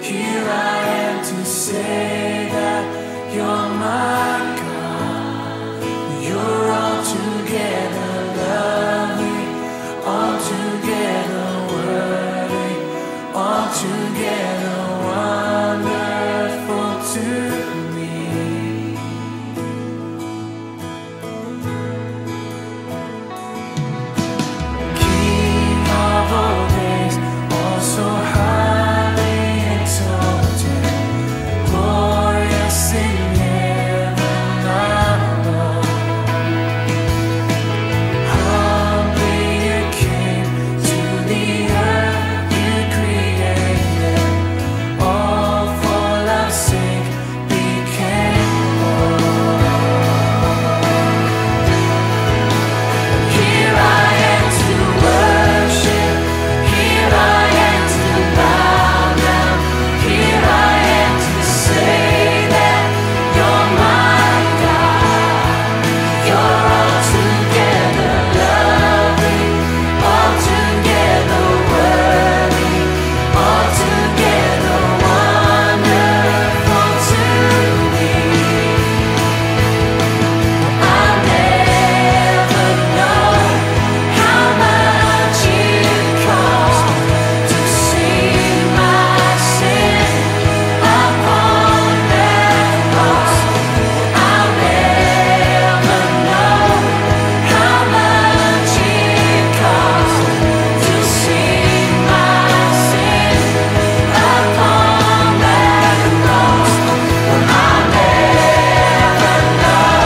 Here I am to say that you're my God. You're altogether lovely, altogether worthy, altogether wonderful to me. King of all days, also highly exalted, glorious in heaven above. Humbly you came to the earth you created, all for love's sake became born. Here I am to worship, here I am to bow down, here I am to say that you're my God. You're altogether lovely, altogether worthy, altogether wonderful to me. I'll never know how much it cost to see my sin upon that cross. I'll never know how much it cost to see my sin upon that cross. I'll never know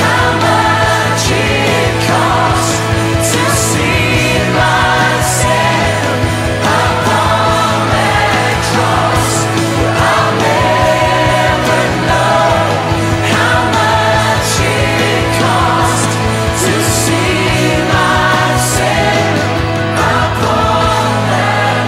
how much it cost to see myself upon that cross. I'll never know how much it cost to see myself upon that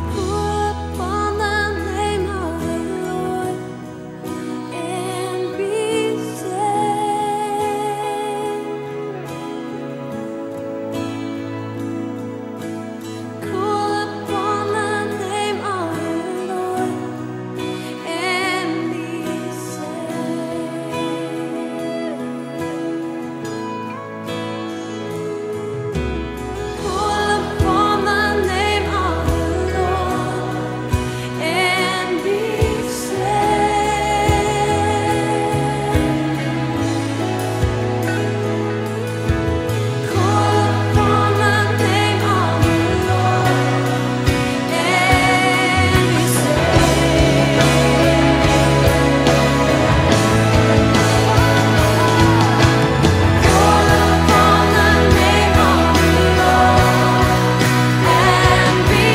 Call upon the name of the Lord and be saved. Call upon the name of the Lord and be saved. Call upon the name of the Lord and be saved. Call upon the name of the Lord and be saved. Call upon the name of the Lord and be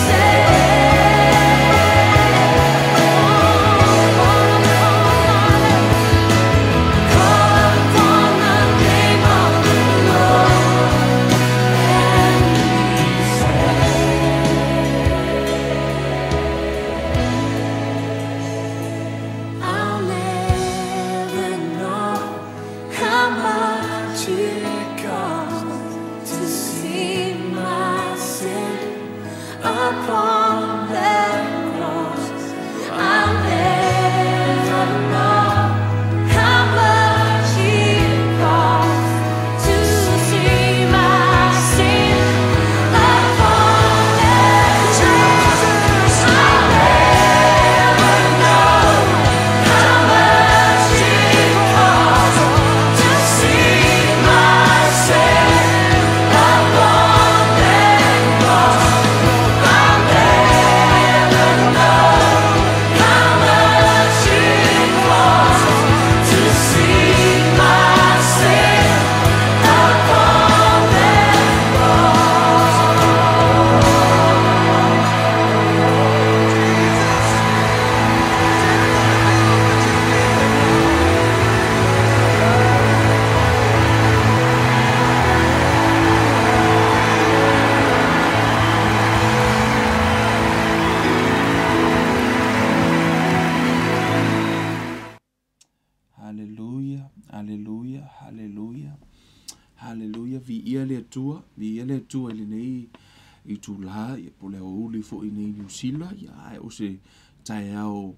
saved. Call upon the name of the Lord and I'll never know how much it cost to see my sin upon that cross. I'll never know how much it cost to see my sin upon that cross. I'll never know how much it cost to see myself upon that cross. I'll never hallelujah. Hallelujah. Vi ia le tua ile nei I tu la ia po le uli fo I nei New Zealand ia o se tae au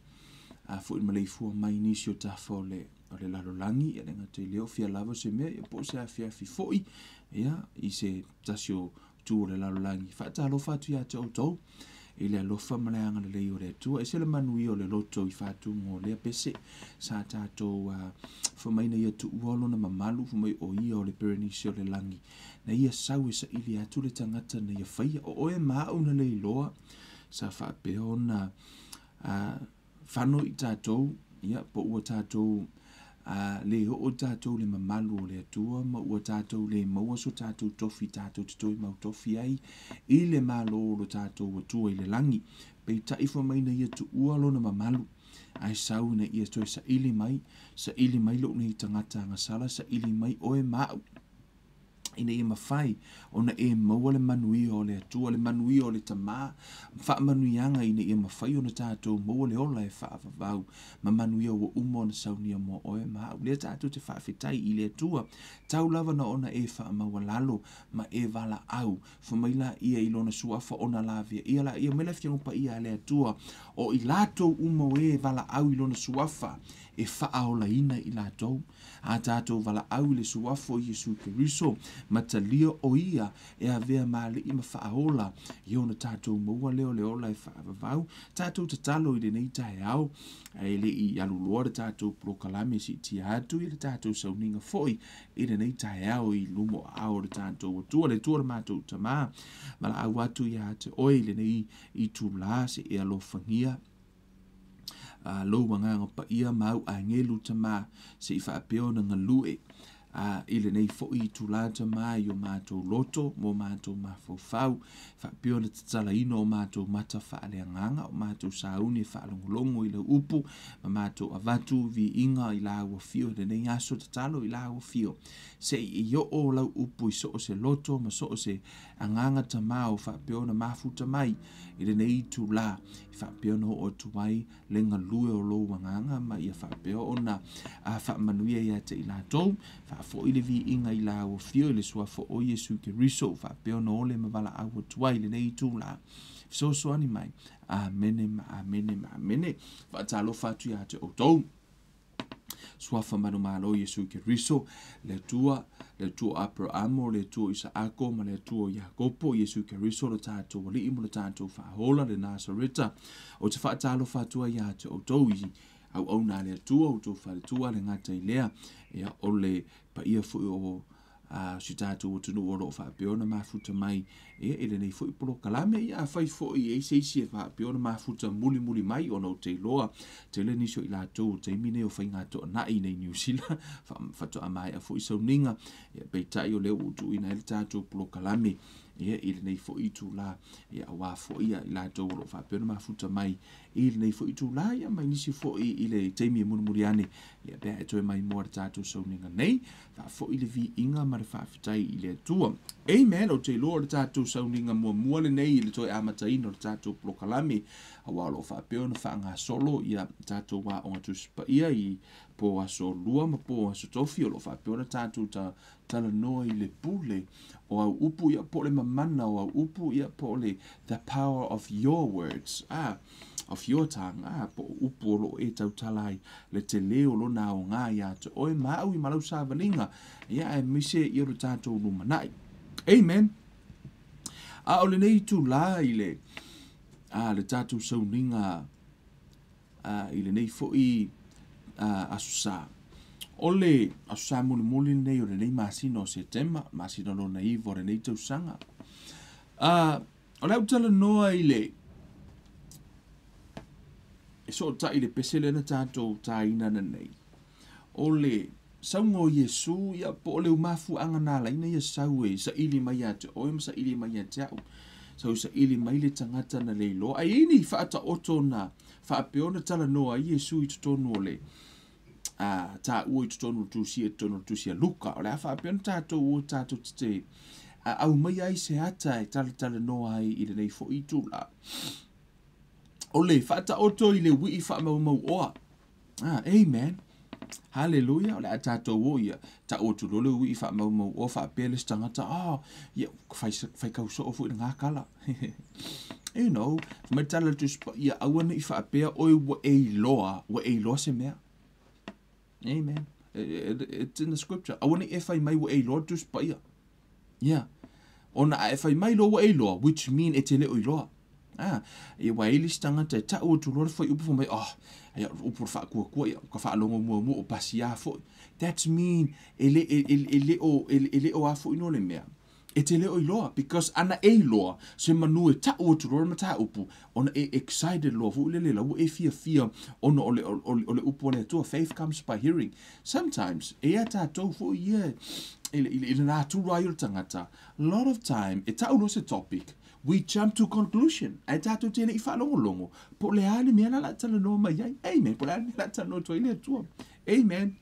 fo I malei fua mai nisi o tafa o le lalolangi ia lenga te leo fia lava se mea ia po se a fia fi fo ia I se tasio tu o le lalolangi fata alo fatu ia te o tau I le alofa maleanga le lei o le tua e se le manui o le loto I fatu ngo lea pese sa tato whamaina ia tu uolo na mamalu whamai o ia o le Perenisi o le langi na ia sau e sa ili atu le tangata na ia whaia o oe mau na lei loa sa whapeo na whano I tatou ia po ua tatou le o tatou le mamalu o le atua ma ua tatou le maua so tatou tofi tatou tutoi mau tofi ai I le malo lo tatou atua I le langi pe tai whamaina ia tu ualo na mamalu ai sau na ia toi sa ili mai lo nei tangata ngasala sa ili mai oe mau ina ia mawhai ona e maua le manui o le atua le manui o le tama wha manuianga ina ia mawhai ona tātou maua le ola e wha avavau ma manui o umo na saunia mo oe ma lea tātou te wha awhitai I le atua tau lava na ona e wha maua lalo ma e wala au whamaila ia ilona suafa ona lavia ia la ia mele whiangupa ia le atua o I latou umo e wala au ilona suafa e wha aola ina I latou a tātou wala au le suafo I Yesu Keriso matalia o ia e a vea mali I mawhaaola I ona tātou maua leo leola e whaavavau tātou tatalo I le nei tae au e le I aluloa le tātou prokalame si tia atu I le tātou sauninga foi I le nei tae au I lumo au le tātou atua le tua le mātou tamā mala au atu ia te oi le nei I tūla se e alofangia lo wanganga pa ia mau a ngelu tama se I whaapeo na ngalue ile nei fo I tūlata mai o mātou loto mo mātou mafofau whaapeo na tatala ino o mātou mata whaaleanganga o mātou sauni whaalongolongo I le upu ma mātou avatu vi inga I la ua fio le nei aso tatalo I la ua fio se I yo o lau upu I so o se loto ma so o se anganga tama o whaapeo na mafuta mai ile nei tūla whaapeo no o tuwai le ngalue o lo wanganga ma ia whaapeo o na whaamanuia ia te I la tou fo ile vi inga I la o fio le sua fo o Yesu Keriso fa peo no ole mavala au tuai le nei tu la so ani mai amene fa talo fa tu ya te o tou sua fa manu malo Yesu Keriso le tua Abraham le tua Isaako ma le tua Jakopo Yesu Keriso le tato wali imo le tato fa hola le Nasareta o te fa talo fa tu ya te o tou au na le tua o to fa le tua le ngata I lea ia ole pa ia fu o si tātou o tunu oro o whapeona mafuta mai ele nei fu I polo kalame ia whai fu I eisi e whapeona mafuta muli mai o no te loa te le niso I lātou te mine o whai ngātou na I nei New Zealand whato amai a fu I sauninga ia peitai o leo utu ina ele tātou polo kalame ia ele nei fu I tu la ia awa fu ia I lātou o whapeona mafuta mai ele nei fu I tu la ia mai nisi fu I ile teimi munumuriane ia bea e toi mai mua tātou sauninga nei fu I le vi inga ma le whaafitai I le atua amen o te loa le tātou sauninga mua le nei le toi amataina le tātou plokalame a walo whapeo na whaanga solo ia tātou wa o atu sipa ia I po aso lua ma po aso tofi o lo whapeo na tātou tala noa I le pule o au upu ia po le mamana o au upu ia po le the power of your words of your tongue po upu lo e tau talai le te leo lo na o ngā ia te oe mau I malau sāvalinga ia e mise I o tātou lumanai amen o le nei tu la I le le tātou sauninga I le nei fo I asusa ole asusa muli nei o le nei masino se tema masino lo nei vo le nei tau sanga o le utala noa I le e so ta I le pesele na tātou taina na nei o le saungo Yesu ia po le umafu anga na laina ia sau e sa ili mai ate oe sa ili mai ate au sa ili mai le tangata na leilo ai ini whaata oto na whaapeona tala noa Yesu I tutonu o le ta ua I tutonu tusia luka o le whaapeona tātou o tātou te au mai ai se ata e tala noa ai I le nei fo I tula o le whaata oto I le wii wha mau oa amen Hallelujah. O le a tātou o ia. Ta o tu lole ui wha mau o wha pele stangata. Ia, whai kauso o fu i ngā kala. You know, mai tala tu spa ia awana I wha pea oi wa e loa se mea. Amen. It's in the scripture. Awana e whai mai wa e loa tu spa ia. Yeah. Ona e whai mai lo wa e loa, which mean e te leo I loa. E wa eili stangata e ta o tu lore whai upu mai, ia upu wha kua ia, ka wha alongo mua o pasi a fo. That's mean e leo a fo ino le mea. E te leo I loa, because ana e loa, se manu e ta o tu lore mata upu, ona e excited loa, fu lele lau e fia, ona ole upu ole atua, faith comes by hearing. Sometimes, e a tātou fu ia, ele nā tūra i o tangata, a lot of time, e tau se topic, we jump to conclusion. E tātou tēne I whalongolongo, po le ale mea la tala noa mai ai, amen, po le ale mea la tala noa toi le atua, amen.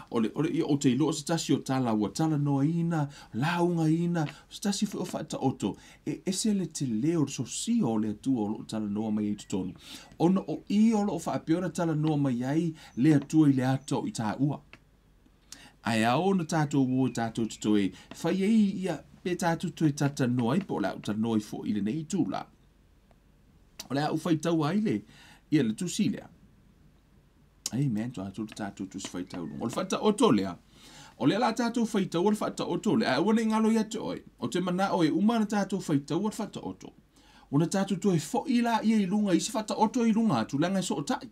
O te ilo se tasi o tala ua tala noa ina, launga ina, se tasi fu o whaata oto. E se le te leo so si o le atua o tala noa mai ai tutonu. Ona o I o lo whaapeora tala noa mai ai le atua I le ato I tā ua. Ai ao na tātou ua tātou tutoe, whai ei ia pe tātou tutoe tata noa I po la o tala noa I fo I le nei tūla. O le au whai tau ai le, ia le tusi lea. Amen. Tātou tu se whaitau. O le whaita oto lea. O le la tātou whaitau o le whaita oto lea. Awana I ngalo ia te oi. O te mana oi umana tātou whaitau o le whaita oto. O na tātou tu e fo I la ia I lunga I se whaita oto I lunga atu langa I so o tai.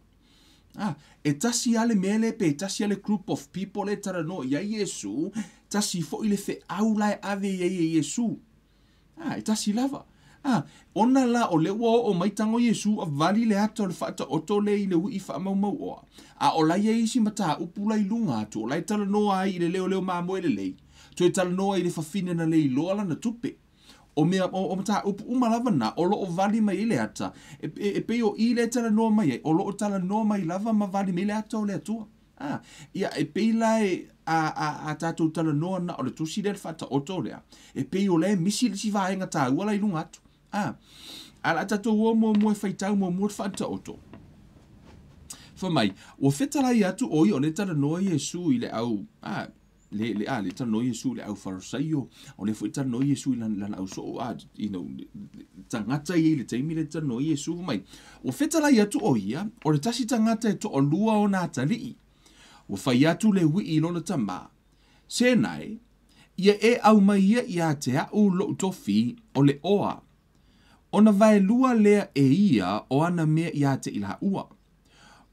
E tasi ale mele pe tasi ale group of people e tara no ia Yesu. Tasi fo I le fe au lai ave ia Yesu. E tasi lava. Ona la o le ua o maitango Yesu a vali le ata o le whaata oto le I le hui wha mau oa. O lai e isi mata upula I lunga atu, o lai tala noa ai I le leo mamoe le lei. Tu e tala noa I le whawhine na lei loa na tupe. O mea o mata upu umalava na, o lo o vali mai I le ata. E pe o I le tala noa mai, o lo o tala noa mai lava ma vali mai le ata o le atua. Ia e pe lai a tātou tala noa na o le tusi le whaata oto lea. E pe o le misi le si vahenga tā ua lai lunga atu. Ala tātou ua mua whaitau mua whaata oto. Fa mai, o whetalai atu oi o le tala noa Yesu I le au, le tala noa Yesu le au farisaio, o le tala noa Yesu I lana au so, tangata I le teimi le tala noa Yesu, mai, o whetalai atu oi o le tasi tangata e to o lua o nā talii, o whai atu le wi I lona tama, senai, ia e au mai ia te au lo tofi o le oa, ona vai lua lea e ia o ana mea ia te ila ua.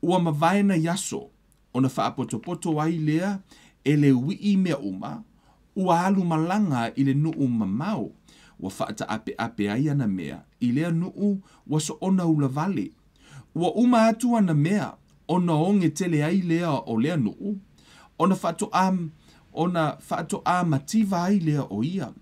Ua mawaena yaso, ona whaapotopoto ai lea, e le wii mea uma, ua alu malanga I le nuu mamau, ua whaata ape ai ana mea, I lea nuu wa so ona ula vale. Ua uma atu ana mea, ona onge tele ai lea o lea nuu, ona whaato a mativa ai lea o ia.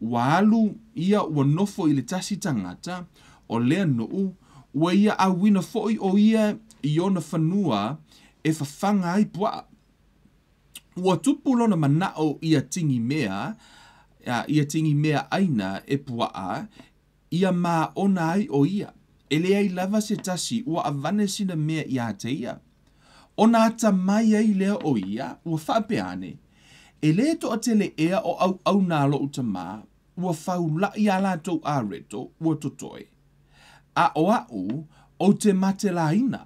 Ua alu ia ua nofo I le tasi tangata, o lea nuu, ua ia awina foi o ia I ona whanua e whawhanga ai pua. Ua tupu lona manao ia tingi mea aina e pua ia maa ona ai o ia. E lea I lava se tasi ua avane sina mea ia te ia. Ona ata mai ai lea o ia ua whapeane. E lea to atele ea o au nalo utama ua whaula I ala tau a reto ua totoe. A o te mate la ina.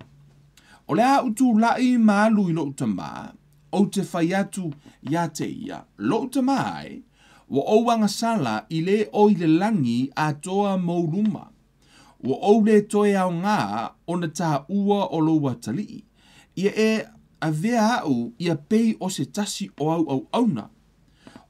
O le a utu lai maalu I lo utama, o te whai atu ia te ia. Lo utama ai, wa ouanga sala I le o I le langi a toa mauruma. Wa ou le toe au ngā o na tā ua o lo watali. Ia e a vea au ia pei o se tasi o au auna.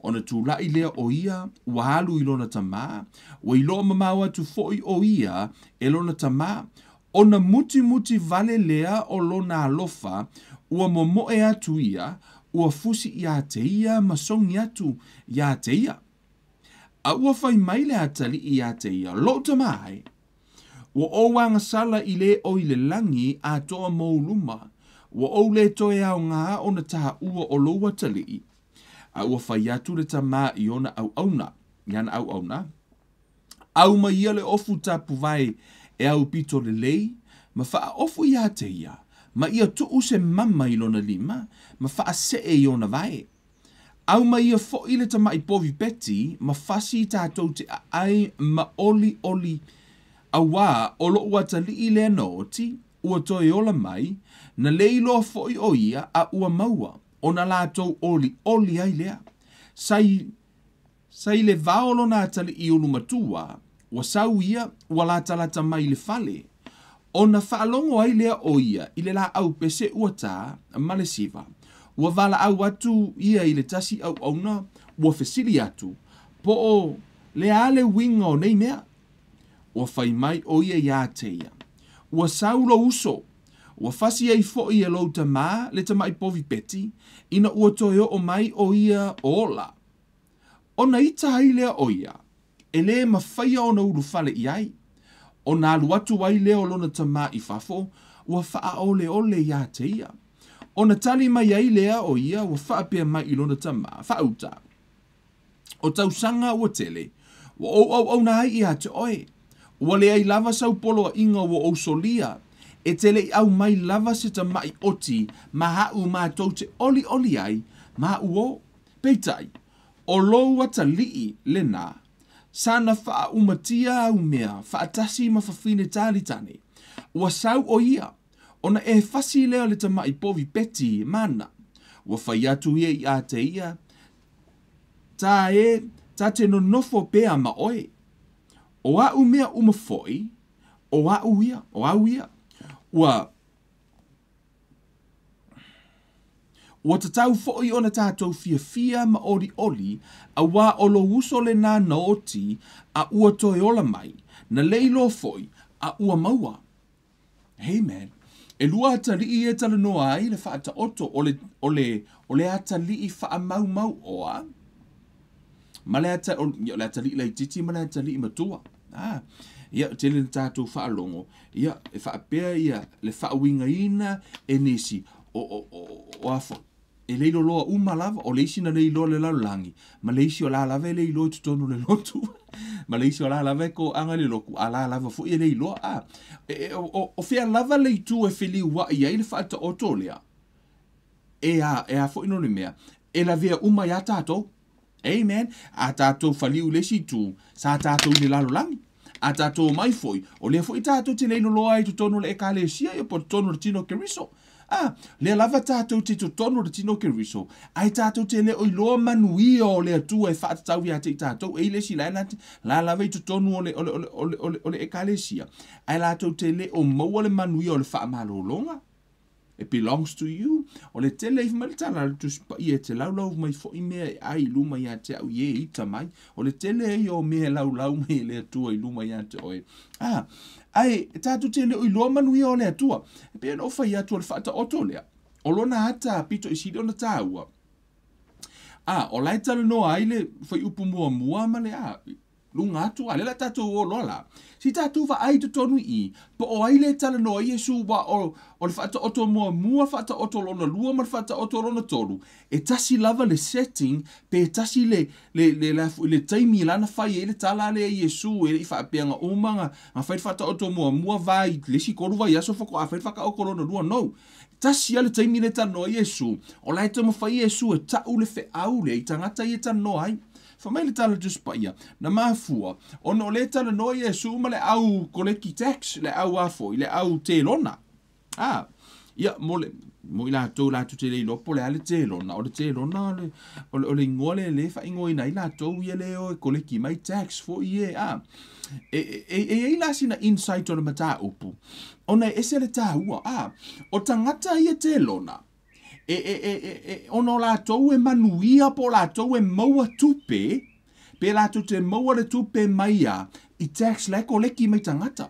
O na tū lai lea o ia, wa halu I lona tama, wa I lo mamau atu foi o ia e lona tama, o na muti vale lea o lona alofa, ua momoe atu ia, ua fusi ia te ia, masongi atu ia te ia. A ua whai maile atali ia te ia, lo tamai. Ua ouanga sala I le o I le langi a toa mauluma, ua ou le toe au ngā o na taha ua o loa tali. A ua whai atu le tama I ona au auna, yana au auna. Au mai ia le ofu tapu vai, e au pito le lei, ma wha ofu ia te ia, Ma ia tuu se mama i lona lima, ma faa se e i ona vai. Au ma ia fo ile ta mai povi peti, ma fasi tātou te ai ma oli a wā olo ua ta li i lea nooti, ua toi ola mai, na leilo fo i o ia a ua maua, o na lātou oli ai lea. Sai le vaolo na tali i ulu matua, ua sau ia, ua la talata mai le fale. O na whaalongo ai lea o ia, i le la au pese ua tā, ma le siva. Ua vala au atu ia i le tasi au auna, ua fesili atu, po o le ale winga o nei mea. Ua fai mai o ia ia teia. Ua saulo uso, ua fasi ai fo ia lo ta maa, le ta mai povi peti, ina ua toyo o mai o ia ola. O na ita hai lea o ia, e le mawhaia o na uru fale iai. O na alu atu wai leo lona ta maa i fafo, ua faa ole ia teia. O na tali mai ai lea o ia, ua faa pia mai i lona ta maa, faa uta. O tau sanga ua tele, ua au na ai ia te oe. Ua le ai lava sau polo a inga ua o solia, e tele i au mai lava se ta mai oti, ma hau ma tau te oli ai, ma hau o. Peitai, o loa ta lii le nā, sana faa umatia au mea, faa tasi ma fafine tali tane. Ua sau o ia, ona e fasi leo le ta mai povi peti mana. Ua fai atu ia i a te ia, ta te no nofo pea ma oe. O au mea umafoi, o au ia. Ua tatau foi ona tātou fia ma oli, a wā olo uso le nā naoti a ua toi ola mai, na leilo foi a ua maua. Hey man, e lua ata li e tala noa ai le whaata oto o le ata li i wha mau oa. Ma le ata li lai titi, ma le ata li i matua. Ia, tele le tātou whaalongo. Ia, e whaapea ia, le whaawinga ina e nesi o afo. E leilo loa lava, o leisi na leilo le laulangi. Ma leisi o la lava e leilo i tutonu le lotu. Ma leisi o la lava e ko anga le loku. A la lava fu e leilo. O fea lava leitu e feli wa ia i le whaata oto lea. E a fu ino le mea. E la vea ia tātou. Amen. A tātou whaliu lesi tu. Sa tātou ni laulangi. A tātou mai foi. O lea foi tātou te leilo loa i tutonu le ekalesia i po tutonu le tino keriso. Le lava tātou te tutonu le tino keriso. Ai tātou te le oiloa manui o le atua e whaatatau ia te tātou. E le si la lava i tutonu o le ekalesia. Ai tātou te le o maua le manui o le whaamalolonga. It belongs to you. O le tele i maltala le tuspa i e te laulau mai fo i mea ai luma ia te au ie ita mai. O le tele i o mea laulau mai le atua i luma ia te oe. Ai, tātou tele o i loa manui o le atua. E pia no fai atua le whaata oto lea. O lona ata pito i sidi o na tāua. O lai tala no ai le fai upu mua ma le lunga atu, ale la tātou o lola. Si tātou wa ai tu tonu i, po o ai le tala no Iesu wa o le whaata oto mua whaata oto lona lua ma whaata oto lona tolu. E tasi lava le setting, pe tasi le taimi lana whai e le tala le Iesu e le i whaapeanga omanga, ma whai whaata oto mua vai, le si koru vai aso whako a whai whaka oko lona lua, no. Tasi ale taimi le tano Iesu, o lai tamo whai Iesu e tau le whe au le, i tangata i e tano ai. Whamai le tala tuspa ia, na mafua, ono le tala no Iesu ma le au koleki tax, le au afoi, le au te lona. Ia, mo i la tu te le lopo le ale te lona, o le te lona, o le ngole le fa ingo ina i la tau ia le o koleki mai tax fo ie, e la sina insight o le mata upu, ona ese le ta ua, o tangata ia te lona, ono la tou e manuia po la tou e maua tupe, pe la tou te maua le tupe maia, i tax leko leki mai tangata.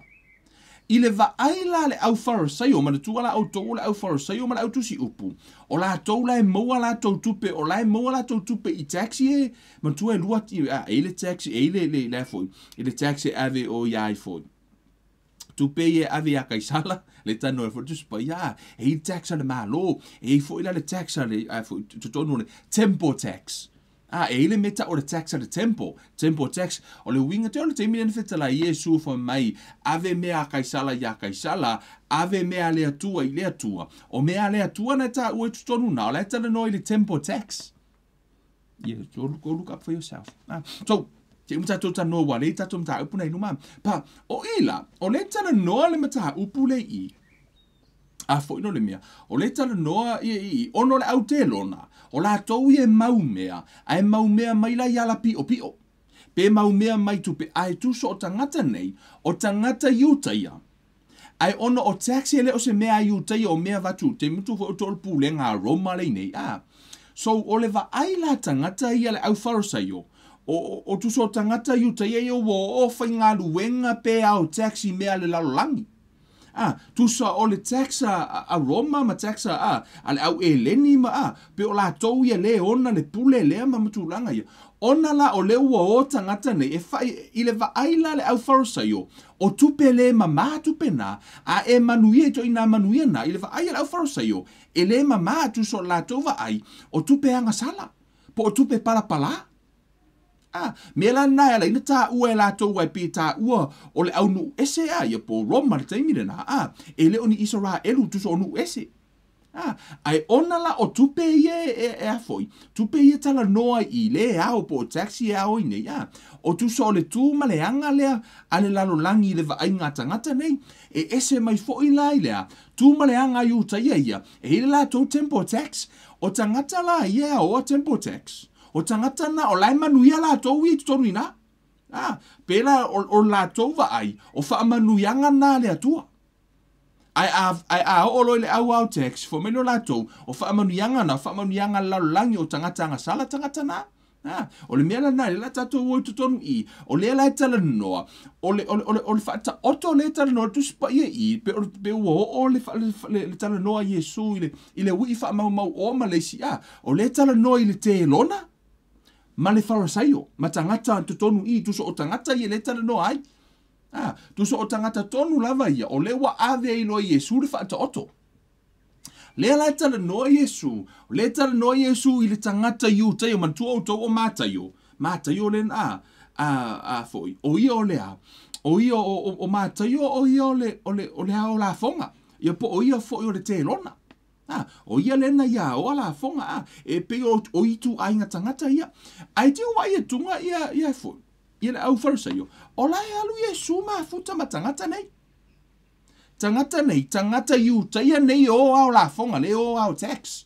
I le vaaila le au farisaio, ma le tua la au tou le au farisaio, ma le au tusi upu. O la tou la e maua la tou tupe, o la e maua la tou tupe i taxi e, ma tua e lua ti, e le taxi, e le foi, e le taxi ave o iai foi. Tupe e ave a kaisala, le tano e foi tuspa ia, e i taxa le malo, e i foi la le taxa le, foi tutonu le tempo tax. Ele meta o le tax at the temple tax, o le winga te o le te mine fetala Yesu fa mai, ave mea kaisala ya kaisala, ave mea le atua I le atua, o mea le atua na ta ue tutonu na, o le tala no I le temple tax. Yeah, so go look up for yourself. So, te mta tota no wa le tato mta upu nei numa. Pa, o ila, o le tala noa le mta upu le I. Fo ino le mea, o le tala noa I, ono le au te lona, o la tau I maumea, ai maumea mai la yala pio pio. Pe maumea mai tupe ai tuso o tangata nei, o tangata iutaia. Ai ono o taxi ele o se mea iutaia o mea vatu, te mutu o tol pule ngā Roma le nei, So, o le va ai la tangata ia le au farisaio, o tuso o tangata iutaia I o whai ngā luenga pe au taxi mea le lalolangi. Tusa o le taxa a Roma ma taxa ale au eleni ma pe o la tou ia le ona le pule le ma matulanga ia ona la o le ua o tangata nei e fai I le vaaila le au farisaio o tupe le mama tupe na e manuia to ina manuia na I le vaaila le au farisaio e le mama tu so la tou vaai o tupe anga sala po o tupe pala me la na ala ina ta ua la to wai pe ta ua o le au nu ese ia po Roma le taimire na e le oni Isra elu tu so nu ese ai ona la o tupe ie e foi tupe ie tala noa I le au po taxi au ine o tu so le tu maleanga lea ale lalo langi le vai ngata nei e ese mai foi la ilea tu maleanga yu ta ia e la to tempo tax o tangata la ia o tempo tax o tangata na o lai manuia la tou I tutonu ina. Pela o la tou va ai, o wha manuianga na le atua. Ai o loi le au tax, fo meno la tou, o wha manuianga lalangi o tangata sala tangata na. O le mea na le la tatou o tutonu I, o le la tala noa, o le whata oto le tala noa tu spa I, pe o le tala noa Yesu I le ui wha mau o Malaysi o le tala noa I le te lona. Ma le farisaio, ma tangata tutonu I, tuso o tangata I le tala no ai. Tuso o tangata tonu lava ia, o le wa ave I loa Yesu le whaata oto. Le la tala no Yesu, le tala no Yesu I le tangata iu tayo, man tua o tau o mātayo len foi. O ia o lea, o ia o mātayo, o ia o le hao la fonga. Ia po o ia foi o le te lona. O ia lena ia o ala fonga e pe o itu ainga tangata ia ai te wa ia tunga ia fo ia le au farisaio o la alu Yesu ma futa ma tangata nei tangata iu taia nei o au la fonga le o au tax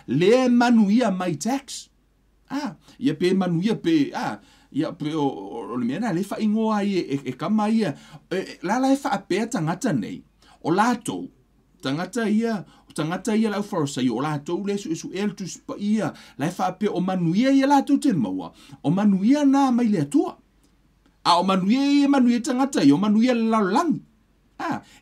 le manuia mai tax ia pe manuia pe ia pe o le mena le fa ingoa e kama ia la fa pe tangata nei o lato tangata ia lau farisaio o lātou le su el tu spa ia lai whape o manuia ia lātou te maua o manuia nā mai le atua o manuia tangata ia o manuia le laulangi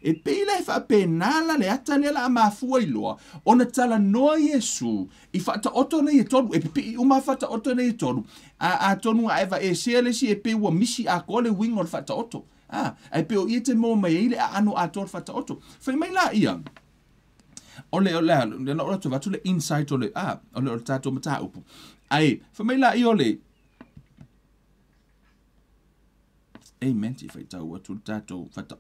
e pei lai whape nāla le ata le la mafua iloa o na tala noa Yesu I whata oto nei e tonu e pei uma whata oto nei e tonu a tonu a eva e sea le si e pei ua misi a koa le wing o le whata oto e pei o ia te mo mai eile a ano a tonu whata oto whai mai la ia ole na to vatu le insight ole ole tato mata upu ai fa mai la I ole amen ti fai tau atu tato fata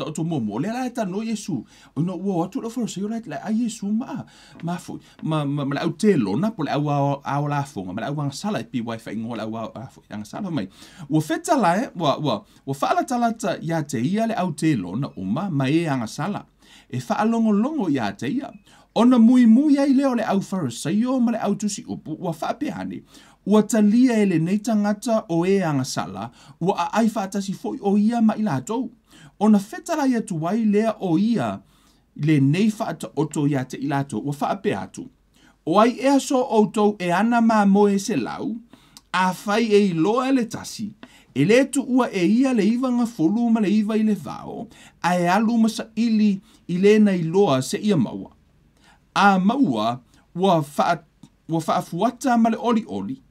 oto mo le la ta no Yesu o no wo atu lo for so like ai Yesu ma foi ma la te lona po la au la fonga ma la wang sala pi wifi ngola au yang sala mai wo feta la wo fa la talata ya te ia le au te lona uma mai anga sala e whaalongolongo ia te ia. Ona mui ai leo le au farisaio ma le au tusi upu, ua whapeane, ua talia ele nei tangata o anga sala, ua a ai whaatasi foi o ia ma ila atou. Ona whetara ia tuwai lea o ia le nei whaata oto ia te ila atou, ua whaape atu. O ai ea so o tou e ana ma moe se lau, a whai e iloa le tasi, e le tu ua e ia le iwa nga folu ma le iwa I le vao, a e alu masa ili I le na iloa se ia maua. A maua ua whaafuata ma le oli.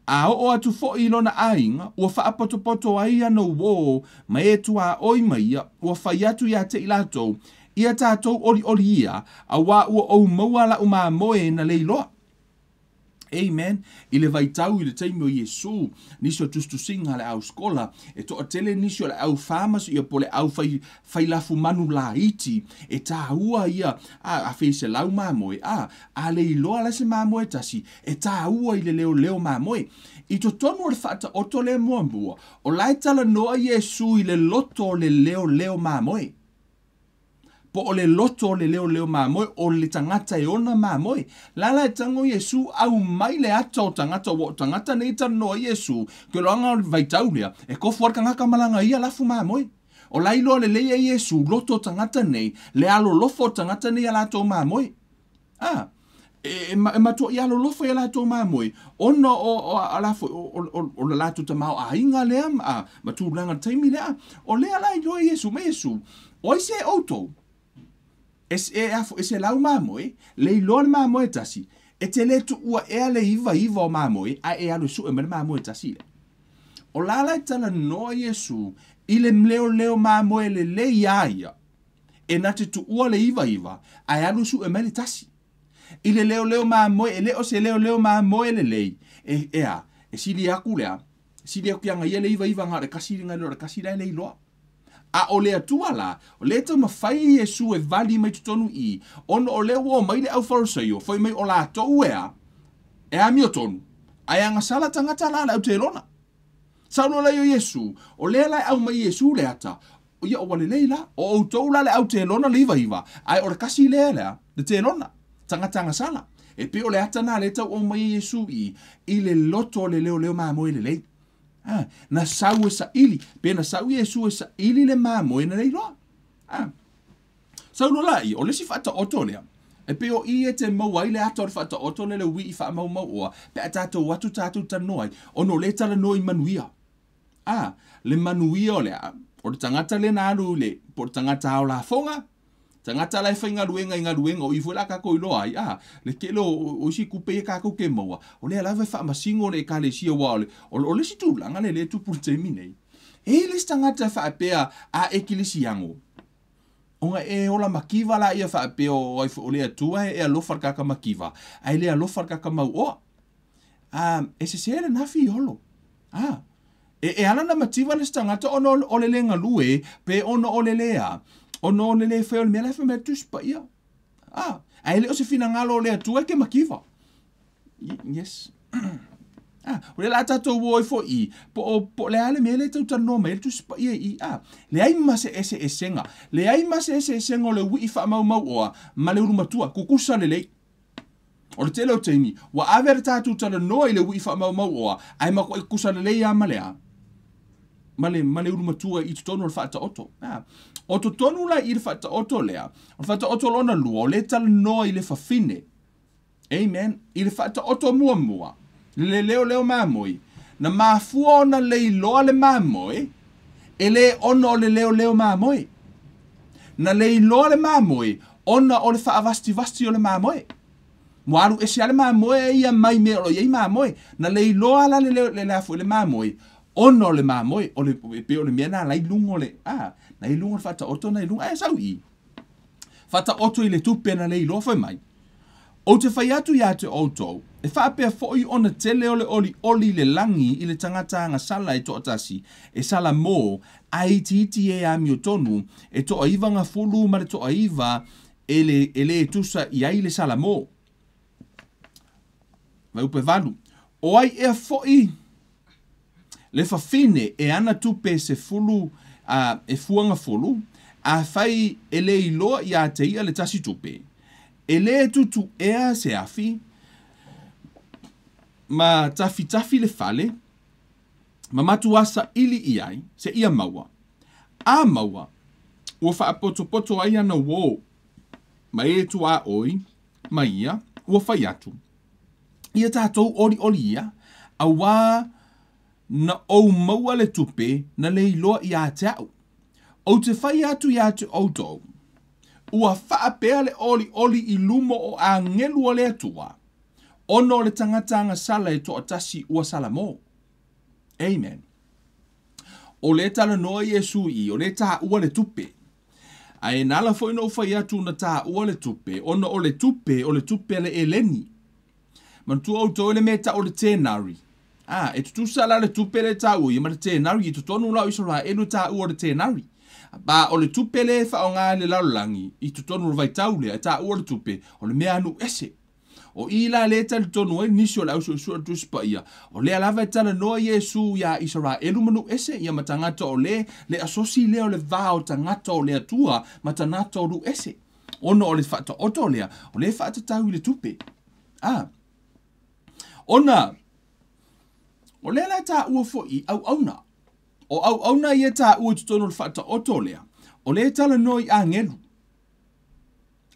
A o atu fo I lona ainga, ua whaapoto ai ana uo, ma e tu a oi maia, ua whai atu ia te ilatou, ia tātou oli ia, a wā ua o maua la uma moe na le iloa. Amen. I le vaitau i le taimi o Iesu. Nisi o tustusinga le au skola. E toa tele nisi o le au famas ia po le au fai lafu manu la iti. E tā ua ia a fei se lau mamoe. A le iloa la se mamoe tasi. E tā ua i le leo mamoe. I to tonu o le whaata oto le mua mua. O laitala noa Iesu i le loto le leo mamoe. Po o le loto le leo mamoe o le tangata e ona mamoe. Lala e tango Iesu au mai le ata o tangata nei tano Iesu. Ke loanga o vaitau lea. E kofu arka ngaka malanga ia lafu mamoe. O lailo le leia Iesu loto tangata nei. Le alo lofo tangata nei alato mamoe. E matua i alo lofo i alato mamoe. Ono o alafo o le lato tamao a inga lea. Matu langa taimi lea. O lea la ilo Iesu me Iesu. O ise auto. Ese lau mamoe, le iloa le mamoe tasi, e te le tu ua ea le iva o mamoe, a e alu su e mele mamoe tasi le. O lala e tala noa Iesu, i le leo mamoe le iaia, e nate tu ua le iva, a e alu su e mele tasi. I le leo mamoe, e leo se leo mamoe le lei, e sili aku lea, sili aku yanga ia le iva ngā re kasi ringa le kasi le iloa. A o le atua la, o le tau mawhai Iesu e vali mai tutonu i, ono o le ua mai le au farisaio, whai mai o la tau e ami o tonu, ai anga sala tangata la au te lona. Sauno la Iesu, o le lai au mai Iesu le ata, o ia o wale leila, o au tau la le au te lona le iva, ai o le kasi lea le te lona, tangata anga sala. E pe o le ata na le tau o mai Iesu i le loto le leo mamoe le lei. Na sau e sa ili, pe na sau Iesu e sa ili le mamoe na leiloa. Sau no lai, o le si whata oto lea. E pe o i e te mauai le ato o whata oto le wi i wha mau oa, pe a tātou watu tātou tanoai, o no le tala no i manuia. Le manuia o lea, o le tangata le nāru le, po le tangata o la fonga, tangata lai whai inga ruenga o i fuela kako i loa ai, le kelo o si kupe e kako ke maua, o lea lawe wha masingo le ka le sia wa o le si tūlanga le tūpuru te minei. E le tangata wha apea a ekilisi yango. O nga e ola makiwa la ia wha apea o lea tua e alofar kaka makiwa, ai lea alofar kaka mau oa. E se sere nafi i holo. E ana na matiwa le tangata ono o le lenga lue, pe ono o le lea. O no le feo le mele fe me tuspa ia. Ai le o se fina ngalo le atua ke makiwa. Yes. O le la tatou woi fo i. Po le ale mele tau tano me le tuspa ia i. Le ai mase ese esenga. Le ai mase ese esenga o le wi fa mau oa. Ma le urumatua. Kukusa le lei. O le tele o teimi. Wa avere tatou tala no i le wi fa mau oa. Ai mako e kusa le lei a malea. Male urumatua i tutono le whaata oto. O tonu la i le whaata oto lea. O le whaata oto lona lua. O le tala noa i le whawhine. Amen. I le whaata oto mua. Le leo mamoi. Na mafua ona le iloa le mamoi. E le ona o le leo mamoi. Na le iloa le mamoi. Ona o le whaavasti o le mamoi. Moaru e se ale mamoi ia mai me o iei mamoi. Na le iloa la le lafu le mamoi. Ono le mamoi, o le pe o le mea na lai lungo le, na i lungo le whata oto na i lungo, sau i. Whata oto i le tupe na le i lofa mai. O te whai atu ia te outou, e whaapea fōi ona tele o le oli le langi i le tangata anga sala e toa tasi, e sala mō, a iti e ami o tonu, e toa iwa ngā fulu ma le toa iwa, e le tusa i ai le sala mō. Vai upe valu. O ai e fōi, le whawhine e ana tupe se fulu, e fuanga fulu, a whai e le iloa i a te ia le tasi tupe. E le tutu ea se afi, ma tafi le fale, ma matuasa ili i ai, se ia maua. A maua, ua whaapoto ai ana wō, ma e tu a oi, ma ia, ua whai atu. Ia tātou oli ia, a wā, na o maua le tupe na le iloa i a te au. O te whai atu i a te outou. Ua whaapea le oli i lumo o a ngelua le atua. Ono le tangatanga sala e toa tasi ua sala mō. Amen. O le tala noa Iesu i, o le taha ua le tupe. Ai nala foi no whai atu na taha ua le tupe. Ono o le tupe le eleni. Man tu au to le meta o le tenari. E tu sala le tupele ta u, ma le tenari, tu tonu lau Israelu ta u o le tenari. Ba o le tupele fa o ngā le laulangi, i tu tonu vai taule, ta u o le tupe, o le mea anu ese. O ila le tali tonu e nisi o le ausu usua tu spaia. O le alava e tala noa Yesu ya Israelu manu ese, ia matangata o le asosi le o le vao tangata o le atua, matanata o lu ese. Ono o le fata oto lea, o le fata tau i le tupe. Ona, o le la ta ua fo i au auna. O au auna ia ta ua tutono le fata oto lea. O le tala noi a ngelu.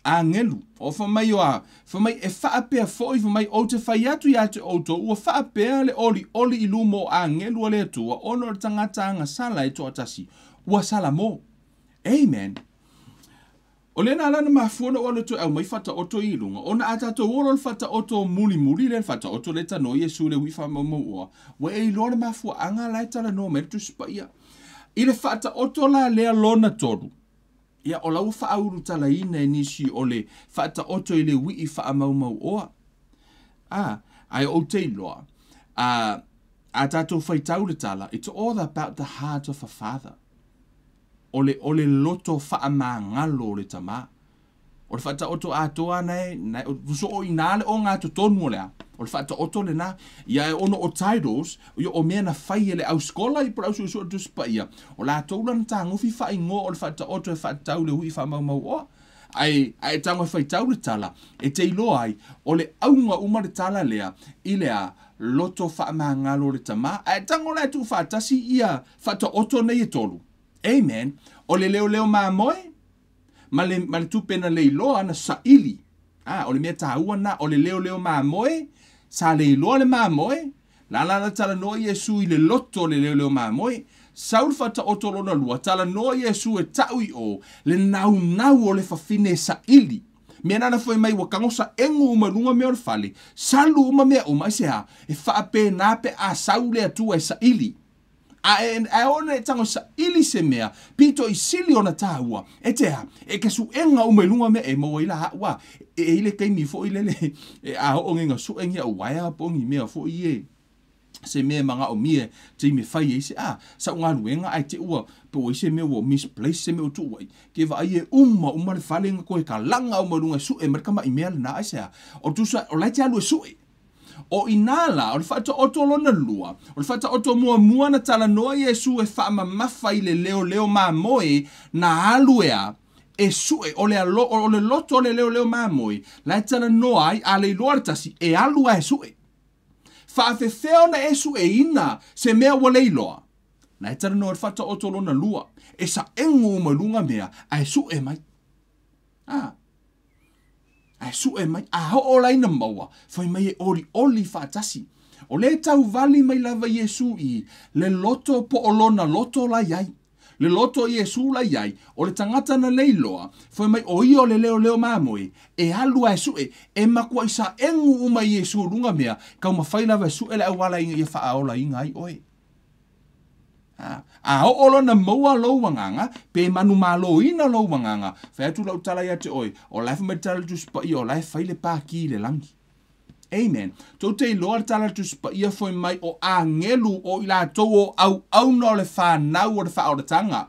A ngelu. O whamai oa, whamai e whaapea foi, whamai o te whai atu ia te oto, ua whaapea le oli i lumo a ngelu o le atua, ono le tangata anga sala e toa tasi. Ua sala mo. Amen. O le na lana mafuona o le to au mai fata oto i lunga. Ona atato oro le fata oto muli le fata oto le tano Yesu le wifa mamoa. Wa e lona mafua anga lai tala no me tu spaia. I le fata oto la lea lona toru. Ia o lau fa auru tala ina nisi o le fata oto i le wi fa mau oa. Ai o te loa. Atato fai tau le tala. It's all about the heart of a father. O le loto whaamangalo le tama. O le whata oto atoa nei, so o inale o ngā to tonu lea. O le whata oto le na, ia e ono o titles, o mea na whai ele au skola i prausu so tu spaia. O la toula na tā ngofi whai ngō o le whata oto e whata tau le hui whamau oa. Ai tango e whai tau le tala, e te ilo ai, o le aunga uma le tala lea, i lea loto whaamangalo le tama. Ai tango le tu whatasi ia whata oto nei e tolu. Amen. O le leo mamoe, ma le tupena leiloa na saili. O le mea taua na, o le leo mamoe, sa leiloa le mamoe, la tala noa Yesu i le loto le leo mamoe, saul fata oto lona lua, tala noa Yesu e taui o, le nau o le fafine saili. Mea nana foi mai wakangosa engu umarunga mea o le fale, salu uma mea isea, e whaape nape a saule atua e saili. Ona e tango sa ili se mea, pito i sili ona tāua, e tea, e kasu enga umelunga mea, e maua ila haua, e ile keimi fo ilele, e a o ngenga su engia uaia pongi mea fo ie, se mea manga o mie, te me fai e se, sa unga luenga ai te ua, po i se mea ua misplace se mea o tuwai, ke va ai e uma le fale nga koe ka langa umelunga su e marikama i mea le na aisea, o tusa, o lai te alu e su e, o inala, o le whata oto lona lua, o le whata oto mua na tala noa Yesu e whaama mafa i le leo mamoe na aluea e sue, o le loto o le leo mamoe, la tala noa ai a le iloa tasi e alua e sue. Whaafefeo na e sue ina se mea wale iloa. La tala noa le whata oto lona lua, e sa engu umalunga mea a e sue mai. Ai su e mai, a ho o laina maua, fai mai e oli whaatasi. O le tau vali mai lava Yesu i, le loto po o lona loto la iai. Le loto Yesu la iai, o le tangata na leiloa, fai mai o i o le leo mamoe, e alua e su e makua isa engu uma Yesu runga mea, kau mawhai lava su e le awala inga i whaaola inga ai oe. A o olo na maua lau wanganga, pe manu malo ina lau wanganga, whai atu lau tala ia te oi, o lai whamai tala tu spa i o lai whaile pāki le langi. Amen. Tau te loa tala tu spa ia foi mai o a ngelu o ila tau o au no le whanau o le whaoratanga.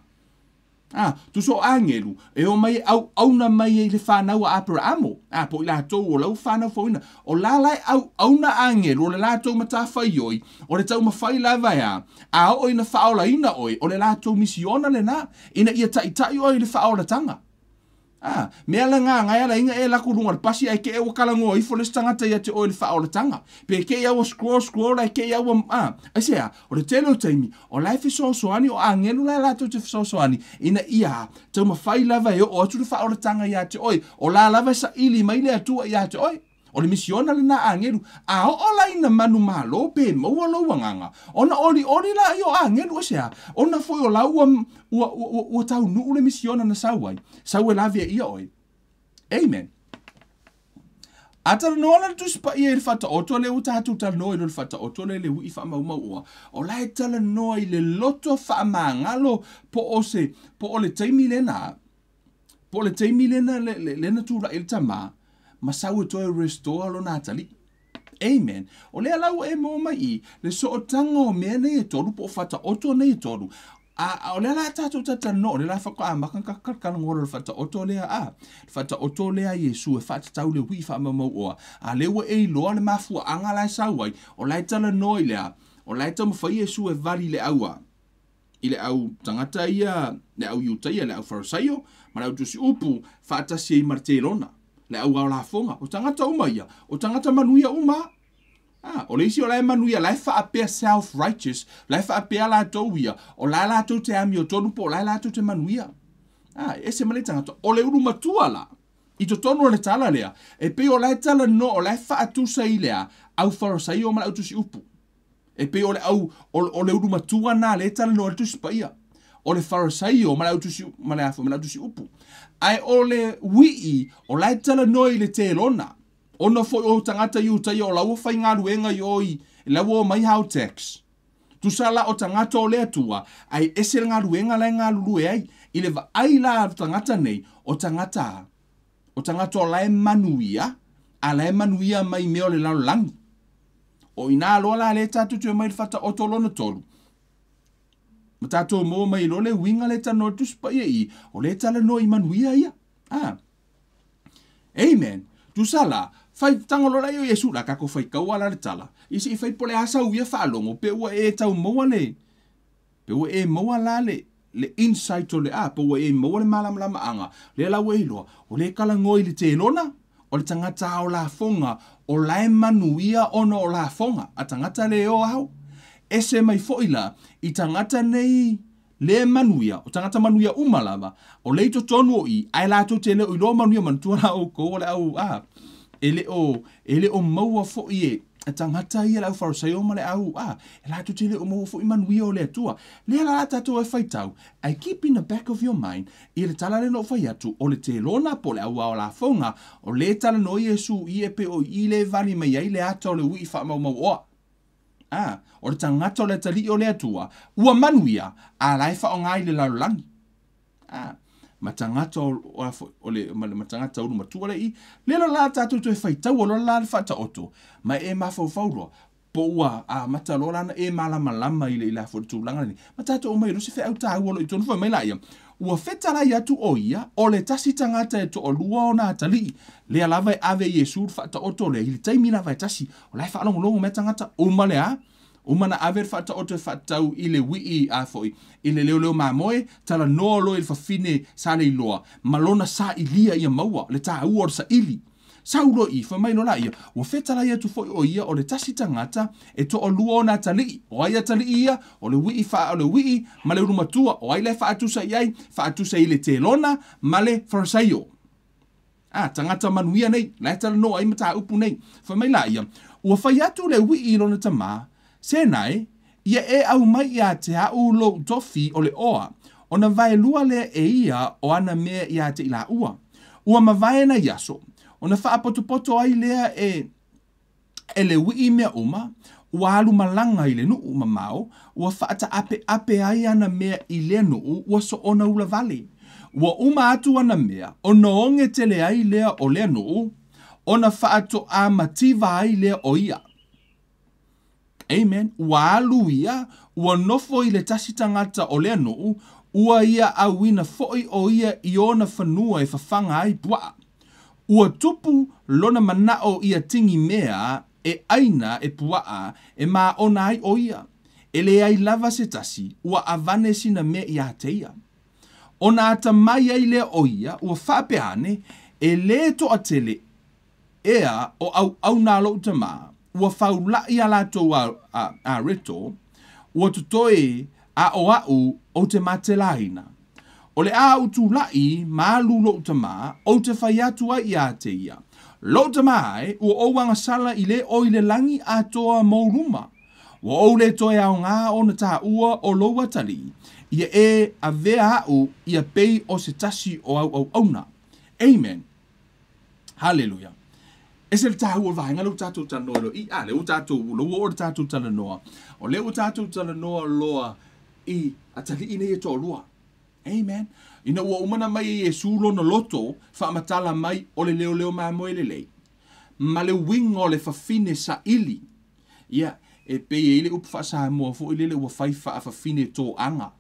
Tu so a ngelu, e o mai au na mai e le whanau a Abrahamo, po ila tau o lau whanau foina, o la lai au na a ngelu, o le la tau matawhai oi, o le tau mawhai lava ea, a o ina whaola ina oi, o le la tau misiona le na, ina ia tai oi le whaoratanga. Mea la ngai ala inga e laku runga pasi ai ke e wakalango i fo le stangata ia te oi le whaoratanga. Pe ke ia wa scroll ai ke ia wa ai sea, o le telo taimi, o lai fisosoani o a ngelu lai la tau te fisosoani, ina ia tau mawhai lava e o atu le whaoratanga ia te oi, o la lava sa ili mai le atua ia te oi. O le misiona le na angelu, a o lai na manu malo pe maua lau wanganga. Ona oli la i o angelu o sea, ona foi o lau ua tau nuu le misiona na sauai. Sau e lavia ia oi. Amen. Atara noa la tu spa ia le fata oto le uta hatu tala noa i le fata oto le hui wha mau ua. O lai tala noa i le loto wha mangalo po o le teimi lena. Po le teimi lena lena tu la il tama. Ma sau e toi restore lo natali. Amen. O le alau e mo mai I, le so o tanga o mea nei e tolu, po fata oto nei e tolu. O le ala tātou tata no, le la whaka a makan kakakana ngora le fata oto lea a. Fata oto lea Yesu e fata tau le hui wha mamau oa. A lewa e loa le mafua anga lai sauai, o lai tala noi lea, o lai tamu whai Yesu e vari le aua. I le au tangata ia, le au iutaia, le au farisaio, ma le au tusi upu, fata si e martelona. Le au au la fonga, o tangata uma ia, o tangata manuia uma. O le isi o lai manuia, lai wha apea self-righteous, lai wha apea la tau ia, o lai la tau te ami o tonu po, lai la tau te manuia. E se male tangata, o le uru matua la, I to tonu le tala lea, e pe o lai tala no, o lai wha atusa I lea, au farasai o ma au tusi upu. E pe o le au, o le uru matua na, le tala no le tusi paia. O le farasai o ma au tusi upu. Ai o le wii, o lai tala no I le te lona. Ona foi o tangata iu tai o lau whai ngā ruenga I oi, lau o mai hau tax. Tu sala o tangata o lea tua, ai ese ngā ruenga lai ngā lulu e ai, I le va ai la tangata nei, o tangata o lai manuia, a lai manuia mai meo le lau langi. O ina aloa la le tatu tue mai fata o tolo na tolu. Ma tatu mo mai lo le winga le tano tuspa I, o le tala no I manuia ia. Amen. Tu sala, fai tangolo la yo Yesu la kako fai kaua la tala. Isi fai pole asa uia whaalongo, pe ua e tau maua le. Pe ua e maua la le insight o le a, pe ua e maua le malamlama anga. Le la weiloa, o le kala ngoi le te lona, o le tangata o la fonga, o la e manuia ono o la fonga, a tangata le o au. Ese mai foila, I tangata nei le manuia, o tangata manuia umalava, o le to tonu o I, ai la to te le o ilo manuia mantua la o ko le au a. Ele o maua fo I a tangata I lau farasai o male au e la to te le o maua fo I manuia o le atua. Le la tato e whaitau, I keep in the back of your mind, I le tala le no whai atu, o le te lona po le au la fonga, o le tala no Yesu I e pe o I le vali mai ai le ata o le ui wha mau oa. O le tangata o le tali o le atua, ua manuia, a lai wha o ngai le laulangi. Matangata o le matangata o matua le I, le la tatu to e whaitau o la whata oto, ma e mawhauwhaurua, po ua a matalorana e malamalama I le la whatu langa ni. Matatu o mai rusi whi au tā uolo I tonu wha mai la ia, ua whetala I atu o ia, o le tasi tangata e to o lua o nā tali, le alawa e ave Yesu whata oto le, I le taimi lawa e tasi, o lai whaalongo me tangata, o male a, o mana aver fata o te fatau I le wii a foi. I le leo mamoe, tala noa lo I whawhine sa le iloa. Malona sa ilia ia maua, le tā ua sa ili. Sa ulo I, whamai no la ia, o whetala ia tu foi o ia, o le tasi tangata, e to o lua o nā tali. O ai a tali ia, o le wii wha o le wii, ma le urumatua, o ai le whaatusa iai, whaatusa I le te lona, ma le wharasaio. Tangata manuia nei, lai tala noa ai mata upu nei. Whamai la ia, ua whai atu le wii lona tamaa, Senai, ia e au mai ia te au lo tofi o le oa, o na vai lua le e ia o ana mea ia te ila ua. Ua mawai na yaso, o na whaapotopoto ai lea e le wii mea uma, ua alu malanga I le nuu mamao, ua whaata ape ai ana mea I le nuu, ua so ona ula vale. Ua uma atu ana mea, o noonge tele ai lea o le nuu, o na whaato a mativa ai lea o ia. Amen. Ua alu ia, ua nofo I le tasi tangata o lea nuu, ua ia awina foi o ia I ona whanua e whawhanga ai pua. Ua tupu lona manao ia tingi mea e aina e pua e maa ona ai o ia. E le ai lava se tasi, ua avane sina mea ia te ia. Ona ata mai ai lea o ia, ua whapeane, e le to atele ea o au nalo utamaa. Ua whaula I ala tō a reto, ua tutoe a o au o te matelaina. O le a utu lai maalu lo utama o te whai atua I a te ia. Lo utama ua ouanga sala I le o I le langi a toa mauruma. Ua o le toe au ngā o na tā ua o loa tali. Ia e a vea au ia pei o se tasi o au auna. Amen. Hallelujah. E se le tāhu o vahenga leo tātou tanoa lo I leo tātou lo o le tātou talanoa. O leo tātou talanoa loa I atali ine e tō lua. Amen. Ina ua umana mai e Yesu lo na loto whaamatala mai o le leo mai moe le lei. ma le wingo le fafine sa ili. Ia, e pe ile upu whaasa mua fo ile le ua whai wha fafine tō anga.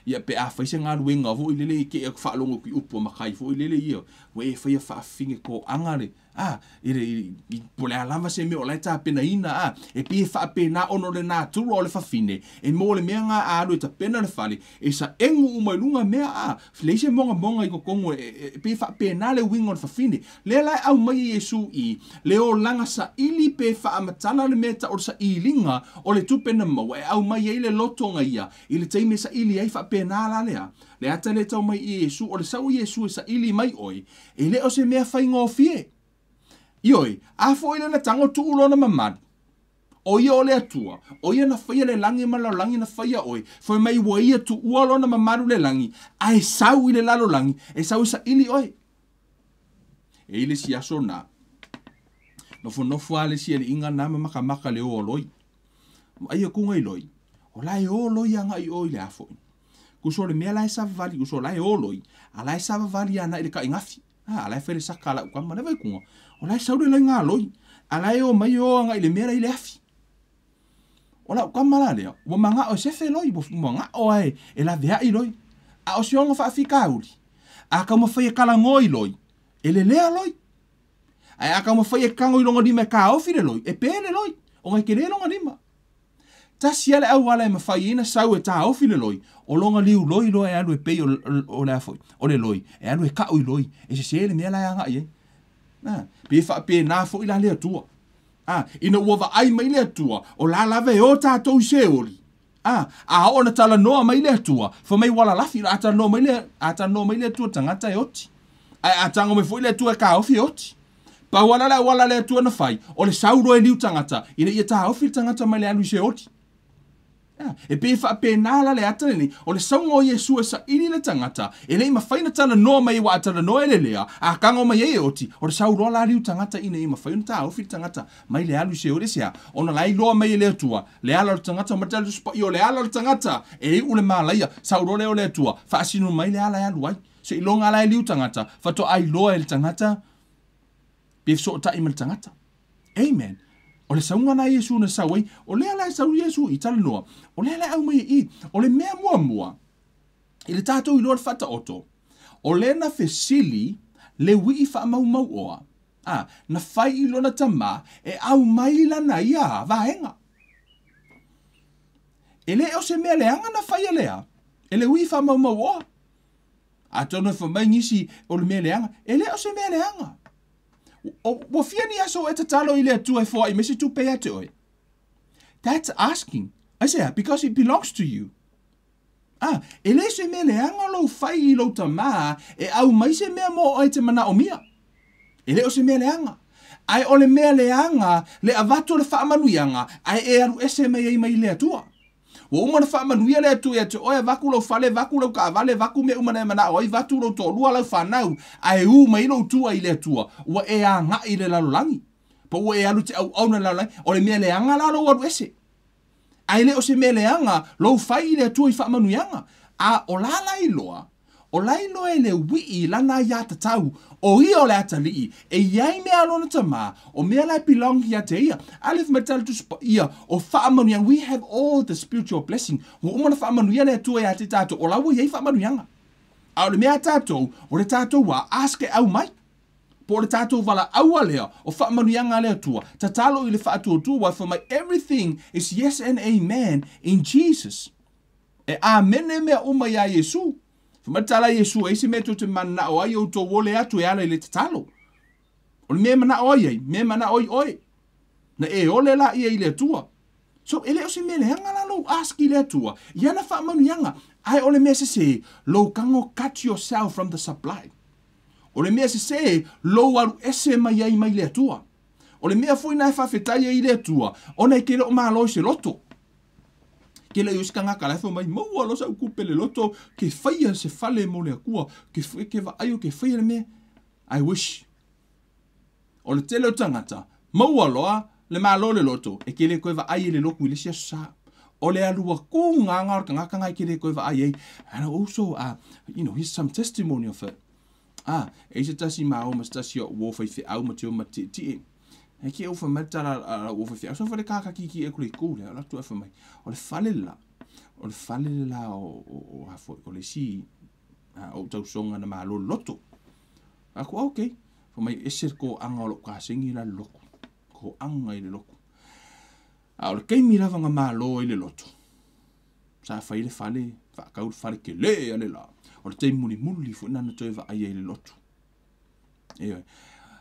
Ia pe a whaise ngā ruenga fo ile le ke e whaalongo ki upu makai fo ile le ia. We e whai a whaafinge ko anga le. I pole a lava se me o lai tā pena ina. E pe e wha pena ono le nā tūro o le fafine. E mo le mea ngā alo e ta pena le whale. E sa engu umailunga mea Fleise monga i ko kongo e pe wha pena le wingo le fafine. Le lai au mai Yesu i. Le o langa sa ili pe wha amatala le mea ta o sa ilinga o le tupena mau. E au mai e le lotonga ia. I le teime sa ili ai wha pena la lea. Le ata le tau mai i Yesu o le sau Yesu e sa ili mai oi. E le o se mea whai ngō fie. Ioi, a fo ile na tango tu ulo na mamad. O ia o le atua. O ia na whaia le langi ma lau langi na whaia oi. Fo mai wa ia tu ualo na mamadu le langi. A e sau ile lalo langi. E sau sa ili oi. E ile si aso na. Nofu ale si ele inga nama maka le o loi. Ai a kunga i loi. O lai o loi anga i oi le afo. Kuso le mea lai sa vali. Kuso lai o loi. A lai sa vali ana ile ka ingafi. A lai fere saka la ukama na vai kunga. O lai saure lai ngā loi. A lai o mai o anga ile mea ile afi. O la ukama la lea. Wa manga o sefe loi. Wa manga o ai. E la vea i loi. A o sionga wha afika uri. A ka mawhai kala ngoi loi. E le lea loi. A ka mawhai kango i longa lima ka ofi le loi. E pēle loi. O ngai kere longa lima. Ta siale au wala e mawhai ina sau e ta ofi le loi. O longa liu loi loi e alu e pei o le afoi. O le loi. E alu e kao i loi. E se seele mea lai anga i. Pe wha pe nā fo i la lea tua. Ina ua wa ai mai lea tua. O la lave o tātou i se ori. A ona tala noa mai lea tua. Fa mai wala lafi la ata noa mai lea tua tangata e oti. A tango me fo i lea tua ka ofi e oti. Pa wala lea tua na fai. O le sauro e liu tangata. Ina ia ta ofi tangata mai lea alu i se oti. E pe wha pe nāla le ata ni. O le saunga o Yesu e sa ini le tangata. E lei mawhaina tana noa mai wa atana noa ele lea. A kango mai e oti. O le sauro la liu tangata ina i mawhaina ta ofi tangata. Mai le alu se ore sea. Ona lai loa mai e lea tua. Le ala le tangata matalu spa i o le ala le tangata. E i ule malaia. Sauro leo le tua. Fa asinu mai le ala e alu ai. Se ilonga ala e liu tangata. Fa to ai loa e le tangata. Pef so ta ima le tangata. Amen. O le saunga na Yesu na sawai, o le ala sau Yesu i tala noa, o le ala au mai i, o le mea mua, i le tātou i loa le fata oto, o le na fesili, le wii wha mau oa, na whai i lona tama, e au mai lana ia, vahenga. E le o se mea leanga na whai a lea, e le wii wha mau oa, a tono wha mai ngisi o le mea leanga, e le o se mea leanga. O fia ni aso e tatalo i lea tua e fua i mesi tu pea te oi. That's asking. I say, because it belongs to you. E le se mea leanga lo fai i lo tamaa, e au mai se mea mo o te mana o mia. E le o se mea leanga. Ai o le mea leanga, le avato le whaamanuianga, ai e aru ese mea i mai lea tua. Wa umana whaamanuia lea tua e te oe vaku lau fale, vaku lau ka vale, vaku me umana e mana oi, vatu lau tō lua lau whanau, ai u mai lau tua i lea tua, ua e a ngā i le lalolangi. Pa ua e alu te au na lalolangi, o le mea leanga lalo aru ese. Ai le o se mea leanga, lau whai i lea tua i whaamanuianga. A o la lai loa, o lai loa e le wii lana i ata tau, o i o le ata lii, e iai mea alona tama, o mea lai pilong i ata ia, alif metal tu spa ia, o whaamanuianga, we have all the spiritual blessing, o umana whaamanuia le tua i ate tato, o lawa iai whaamanuianga. A o le mea tato, o le tato wa aske au mai, po le tato wala aua lea, o whaamanuianga lea tua, tatalo i le whaatuotua, wa for my everything is yes and amen in Jesus. E amene mea uma ia Yesu. Fumatala Yesu e se meto te mana o ai o to wole atu e ala i le tatalo. O le mea mana o ai, mea mana oi oi. Na e ole la ia i le tua. So ele o se mea le hanga la lo aski le tua. Iana wha manu yanga. Ai o le mea se lo kango cut yourself from the supply. O le mea se lo aru ese mai ai mai le tua. O le mea fui nai whawhetai i le tua. O nei ke lo maa lo se loto. Ke le uska ngaka lai mai maua losa ukupe le loto ke whaia se whale mo le akua ke wa ayo ke whaia le mea I wish o le tele o tangata maua loa le maa lo le loto e ke le koe wa aye le loku i le sia sa o le alua ku nganga o ngaka ngai ke le koe wa aye and also here's some testimony of it e se tasi mao ma tasi o wo fai fe au ma te o ma te ti e ke o fa matala wo fai so fa le kaka kiki e kule ala tu fa mai o le fale la o hafo o le si o tau songa na malo loto ako okay fa mai e ser ko anga lo ka singi la loko ko anga i le loko o le kai mira vanga malo i le loto sa fa ile fale fa ka u fale ke le ale la o le te muli fo nana toe va ai le loto e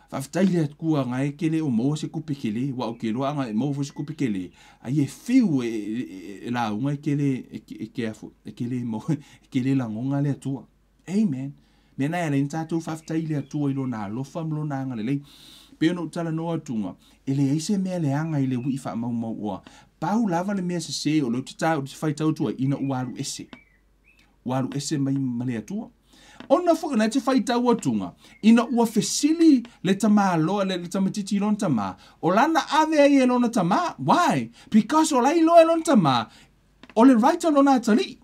fa ftaile kua ngai kele o mo se kupikele wa o kelo anga mo fo se kupikele ai e fiu e la unga kele e kele mo kele la ngonga le tua amen mena ya le tatu fa ftaile tua ilo na lo fam lo na ngale le pe no tala no atunga ele ise me le anga ile wi fa mau wa pau lava le me se o lo tata fai tau tua ina walu ese mai male atua ona fo na te fai tau atunga ina ua fesili le tamalo le tamatiti lon tama o lana ave ai lona tama why because o lai lo lon tama o le right on ona tali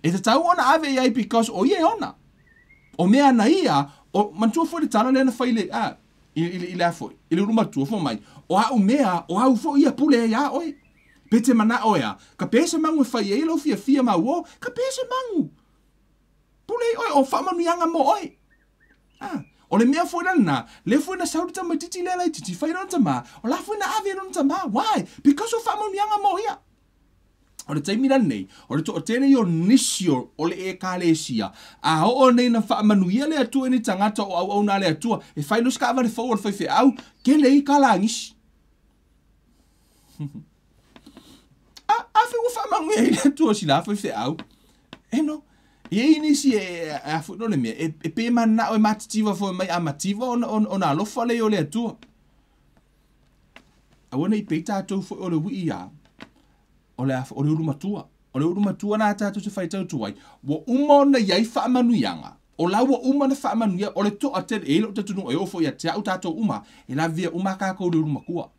e te tau ona ave ai because o ye ona o mea na ia o mantua fo le tala le na fai le ile afo ile ruma tu fo mai o a mea o a fo ia pule ya oi pete mana oia ka pese mangu fai e lo fia ma wo ka pese mangu pule oi o fa manu yanga mo oi o le mea foi na le foi na saudi ma titi le lai titi fai non tama o la foi na ave non tama why because o fa manu yanga mo ia o le taimi nei o le to o tene yo nisio o le e kalesia a o nei na fa manu ia le atu ni tangata o na le atu e fai no ska va le fo fai fe au ke le i kala ngis afe o fa manu ia le atu si la fai fe au no e ini si a fu no le me e pe mana o matitiva fo mai amativa ona lo fa le yo le atu a wona i pe tato fo o le wi ia o le urumatua na tatu se fai tau tuai wo uma na yai fa manu yanga o la wo uma na fa manu ya o le to atel e lo tatu no e ofo ya tia tato uma e la via uma ka ko le urumakua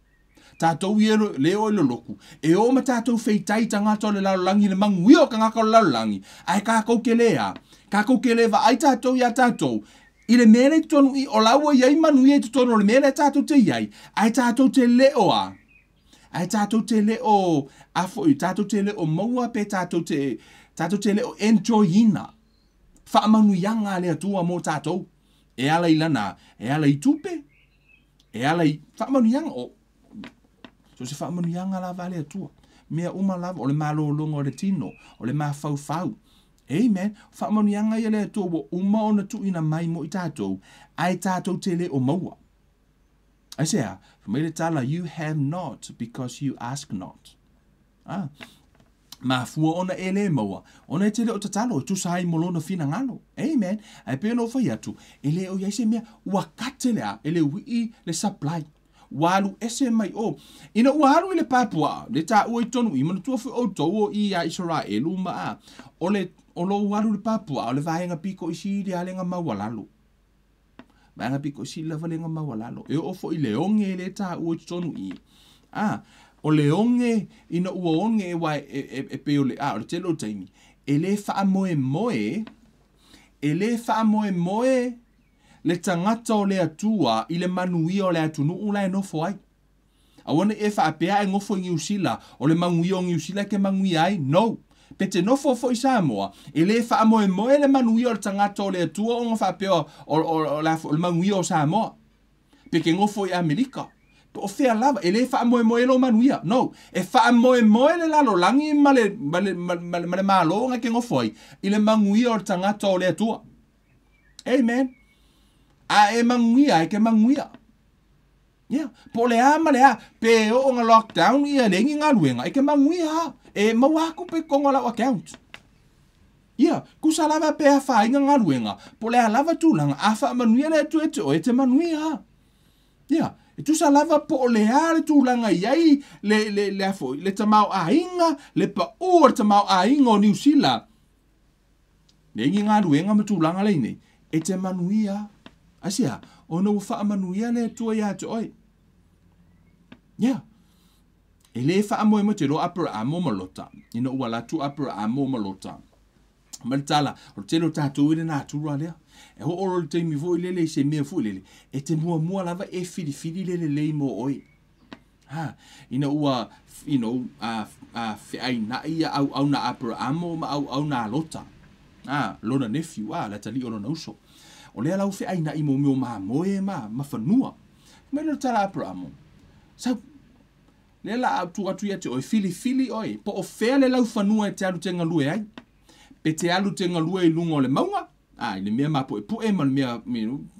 tato wielo le o le loku e o ma tato fei tai tanga to le langi le mangu o ka ka le langi ai ka ko kelea ka ko keleva ai tato ya tato ile mele tonu i o la wo yai manu ye tonu le mele tato te yai ai tato te le oa ai tato te le o afo i tato te le o maua pe tato te le o enjoyina fa manu yanga le atua mo tato e ala ilana e ala i tupe e ala i fa manu yanga o so se fa manu yanga la vale atua mea uma lava o le malo longo o le tino o le mafau fau amen fa manu yanga i le atua wo uma ona tu ina mai mo i tato ai tato te le o maua I say, you have not because you ask not. Ma fua ona ele maua. Ona e tele o tatalo, tu sai molona fina ngalo. Amen. Ai pe no fa yatu. Ele o yaise mea wakatelea, ele wi le supply. Walu ese mai o. Ina walu ile papua, le ta o tonu i mana tuafu o to i a Israel uma. Ole lo walu le papua, ole vahenga piko isi le alenga mawalalu. Banga piko si lava lenga mawalalo. E ofo i leonge le ta ua tonu i. O leonge ina ua onge e wai e peo le o le telo taimi. E le faa moe moe le tangata o le atua i le manui o le atunu ula e nofo ai. Awana e faa pea e ngofo i ngiusila o le mangui o ngiusila ke mangui ai. No. Pete no fo i Samoa, e le fa moe le manui o tangata o le atua o ngawha peo o le manui o Samoa. Peke ngofo i Amerika. O fea lava, e le fa moe lo manuia. No, e fa moe le lalo langi ma le malo nga ke ngofo i le manui o tangata o le atua. Amen. A e manguia, e ke manguia. Yeah, po le ama le a, pe o nga lockdown i a lengi ngā luenga, e ke manguia e mawaku pe kongo la account. Yeah, kusa lava pe a wha inga ngā luenga, po le a lava tūlanga, a wha manuia le atu ete o e te manuia. Yeah, e tu sa lava po le a le tūlanga iai, le afo, le tamau a inga, le pa ua tamau a inga o New Zealand. Lengi ngā luenga ma tūlanga le nei, e te manuia. Asia, ono wha manuia le tua ia te oi. Yeah. E le wha amoe mo te lo apura a mo malota. Ina ua la tu apura a mo malota. Maltala, o telo tātou ile nā tūrua lea. E ho oro te mi vo ile le se mea fu ile. E te mua lava e fili le mo oi. Ha, ina ua, ai na ia au na Abrahamo ma au na Lota. Lona nephew, la tali o lona uso. O lea lau ai na imo meo moe ma whanua. Me lo tala Abrahamo. Sau, lea la atu ia te oi fili oi. Po o fea le lau whanua e te alu te ngalue ai. Pe te alu te ngalue I lunga o le maunga. Ile mea mapo e pue ma mea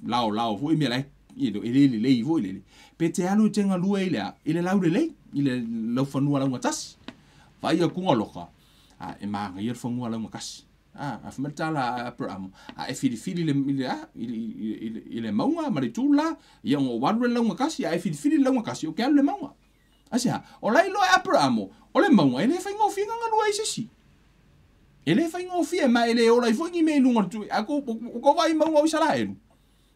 lao fu mea lai ile lei vo ile. Pe te alu te ngalue ile lau le lei, ile lau whanua lau ngatas. Vai a kunga loka. E maanga ia whanua lau ngakasi. Whamatala Abraham. E fili ile maunga maritula, ia ngo wadre lau ngakasi, e fili lau ngakasi o ke alu le maunga. Asia, o lai lo Abraham, o le maunga, ele whainga o whianga ngalua I sisi. Ele whainga o whia, ma ele o lai whaingi me lunga tu, ako ko vai maunga o isala eru.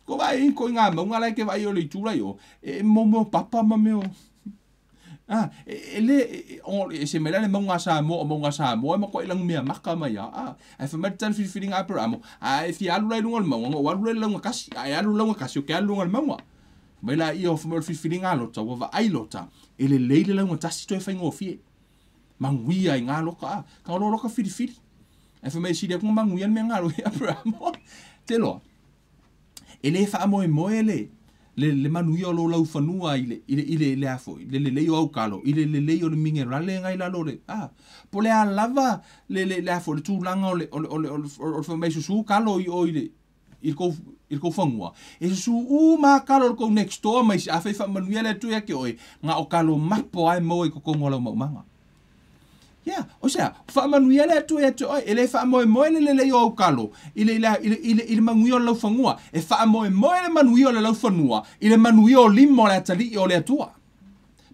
Ko vai ko ngā maunga lai ke vai o le tūrai o, e mo papa ma meo. Ele se mera le maunga sa mo o maunga sa mo, e ma ko ilang mea maka mai a. Ai whamatan whiwhiring Abraham, ai fi alu lai lunga le maunga, o alu lai lunga kasi, ai alu lunga kasi o ke alu lunga le maunga. Mai la I o whiwhiring a lota, wa ai lota, ele leile lunga tasi to e whainga o whie. Manguia I ngā loka, ka olo loka whiwhiri. Ai whamai siri akuma manguia me ngā lohi Abraham. Te loa. Ele wha moe le manuia o lo lau whanua ile afo, le leo au kalo, ile le leo le minge rale ngai la lore. Po le a lava le afo, le tūlanga o whamai susu kalo I o ile ko whanua. E susu ma kalo le ko next door mai si awhai whamanuia le tu ke oi, ngā o kalo mapo ai mo I ko kongo lau maumanga. Yeah, o sea, whamanuia le tu oi, ele whamoe le leo au kalo, ile manuia o lau whanua, e whamoe le manuia o le lau whanua, ile manuia o limo le atali o le atua.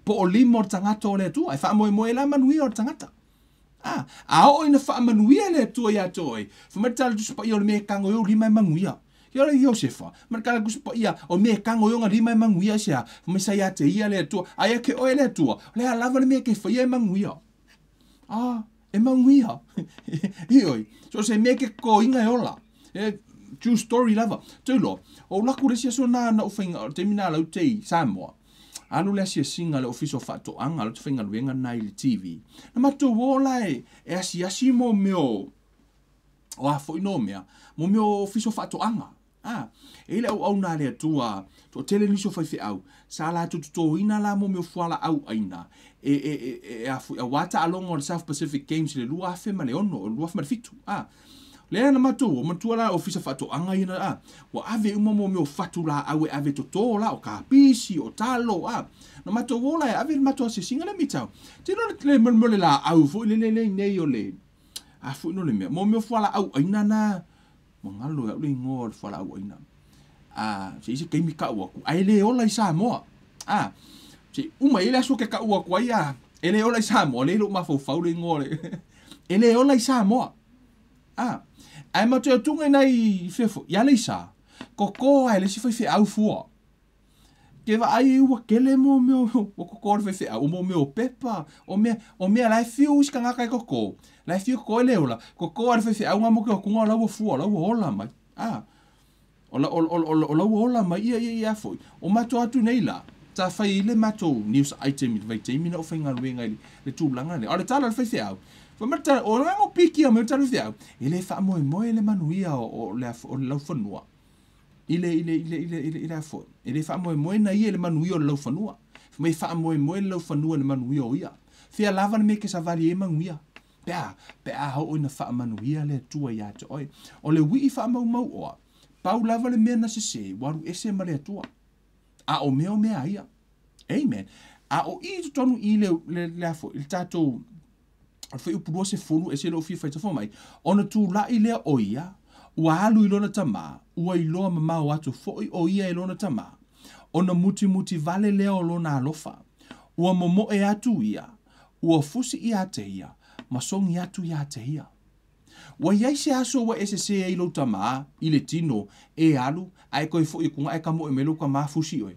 Po o limo o tangata o le atua, e whamoe la manuia o tangata. O ina whamanuia le atua ia toi, whamatala tu sapa I o le mea kango o lima manuia. Ia le Iosefa, markala kusapa ia o mea kango o lima manuia sea, whamisa ia te ia le atua, aia ke oe le atua, le a lava le mea ke whaia manuia. E manguia. Ioi. So se meke ko inga ola. True story lava. Tulo. O laku le sia so na uwhainga. Te mina lau tei Samoa. Alu le sia singa le ofiso whato anga. Le tuwhainga luenga nai le TV. Na mato wola e asi mo meo. O hafo ino mea. Mo meo ofiso whato anga. E le au na le atua. To tele niso whaife au. Sa la tuto ina la mo meo whala au aina. A wata alonga o le South Pacific Games le lua afe ma le ono, o lua afe ma le fitu. Lea na matua, matua la ofisa whato anga ina wa ave mo meo whatu la au e ave toto la, o ka pisi, o talo, na matua wola e ave matua se singa le mitau. Tino le mole la au, fo le nei o le, fo ino le mea, mo meo whala au aina na, mo ngalo e au le ingoa le whala au aina. Se isi keimi ka uaku, ai le ola I Samoa. Se uma ele aso ke ka ua kwa ia ele ola I Samoa le lo mafau le ngore ele ola I Samoa ai ma te tunga nei fefo ya le sa koko ai le si fe au fua ke va ai ua kele mo meo o koko le fe au mo meo pepa o me la fiu ska nga kai koko la fiu ko le ola koko le fe au mo ke ko nga la fua la ola mai ola mai ia foi o ma to atu nei la ta fai le mato news item vai te mina o whainga luenga le tūlanga le. Ale tala le whai whiau. Whamata o rango piki a mea tala whiau. Ele wha le manuia o le lau whanua. Ile a fo. Ele wha na ia le manuia o le lau whanua. Mai wha le lau whanua le manuia o ia. Whia lava le meke sa vali e manuia. Pea hau ina wha manuia le tua ia te oi. O le wii wha mau oa. Pau lava le mea na se waru ese ma le tua. O mea ia. Amen. O I tu tonu I le afo. Il tato fai upurua se fulu e se lo fi fai tafo mai. Ona tu la I lea o ia. Ua halu ilona tama. Ua iloa mama o atu fo o ia ilona tama. Ona muti vale lea o lona alofa. Ua momo e atu ia. Ua fusi ia te ia. Masongi atu ia te ia. Wa iai se aso wa ese se e ilo tama I le tino e alu ai koe fo I kunga e kamo e melo ka mafusi oi.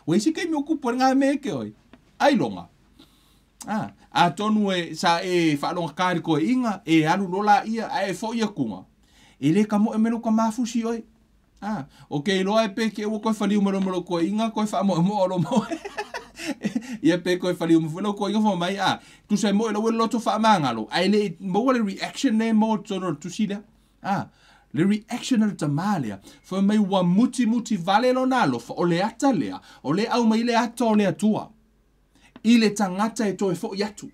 Wa isi kei mio kupo ngā meke oi. Ai longa. A tonu sa whaalonga kāri koe inga, alu lola ia, fo ia kunga. Le ka mo melo ka mafusi oi. O ke loa pe ke o koe whaliu maro koe inga, koe wha mo alo mo. Ia pe koe whaliu mo koe inga fo mai, tu se mo ilo loto wha mangalo. Le mo le reaction ne mo tono tu sila. Le reaction al tamalea, fo mai wa muti vale lo nalo, fo o le ata lea, o le au mai le ata o le atua. I le tangata e toe fo iatu.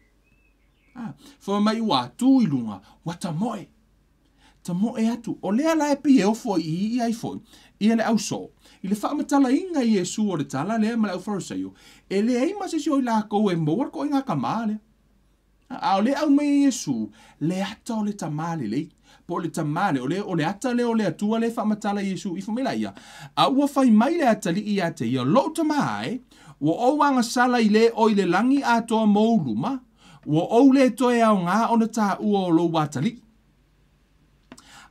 Fo mai wa tu ilunga, wa tamoe. Tamoe atu. O lea la e pi e ofo i ai fo. I le au so. I le whaamatala inga i Yesu o le tala lea ma le au wharasaio. E le ei ma se si o i la kou e mowar ko inga kamale. O le au mai Yesu, le ata o le tamale lei. Po le tamale, o le ata le o le atua le whaamatala Yesu i fumela ia. A ua whai mai le ata li i ate ia lo tamae, ua o wanga sala i le o i le langi atoa mouluma, ua o le toe au ngā o na tā ua o lo watali.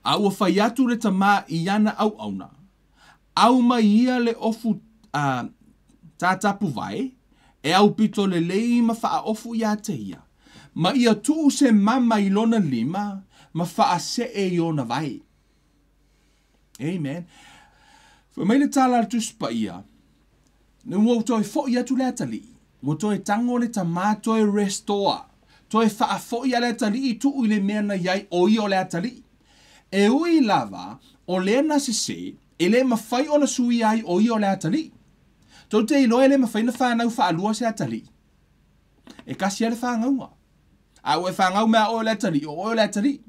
A ua whai atu le tama i ana au auna. Au mai ia le ofu tātapu vai, e au pito le lei ma wha ofu i ate ia. Ma ia tuu se mama i lona lima, ma wha se e i ona vai. Amen. Mai le tala tu spa ia. Ne wo toi fo ia tu le tali. Wo toi tango le tama toi restore. Toi fa fo ia le tali tu i le mena yai o i o le tali. E ui lava o le na se e le mawhai o na sui ai o i o le tali. Tau te ilo e le mawhai na whanau wha alua se tali. E kasi ale whangaua. A ue whangau mea o le tali o le tali.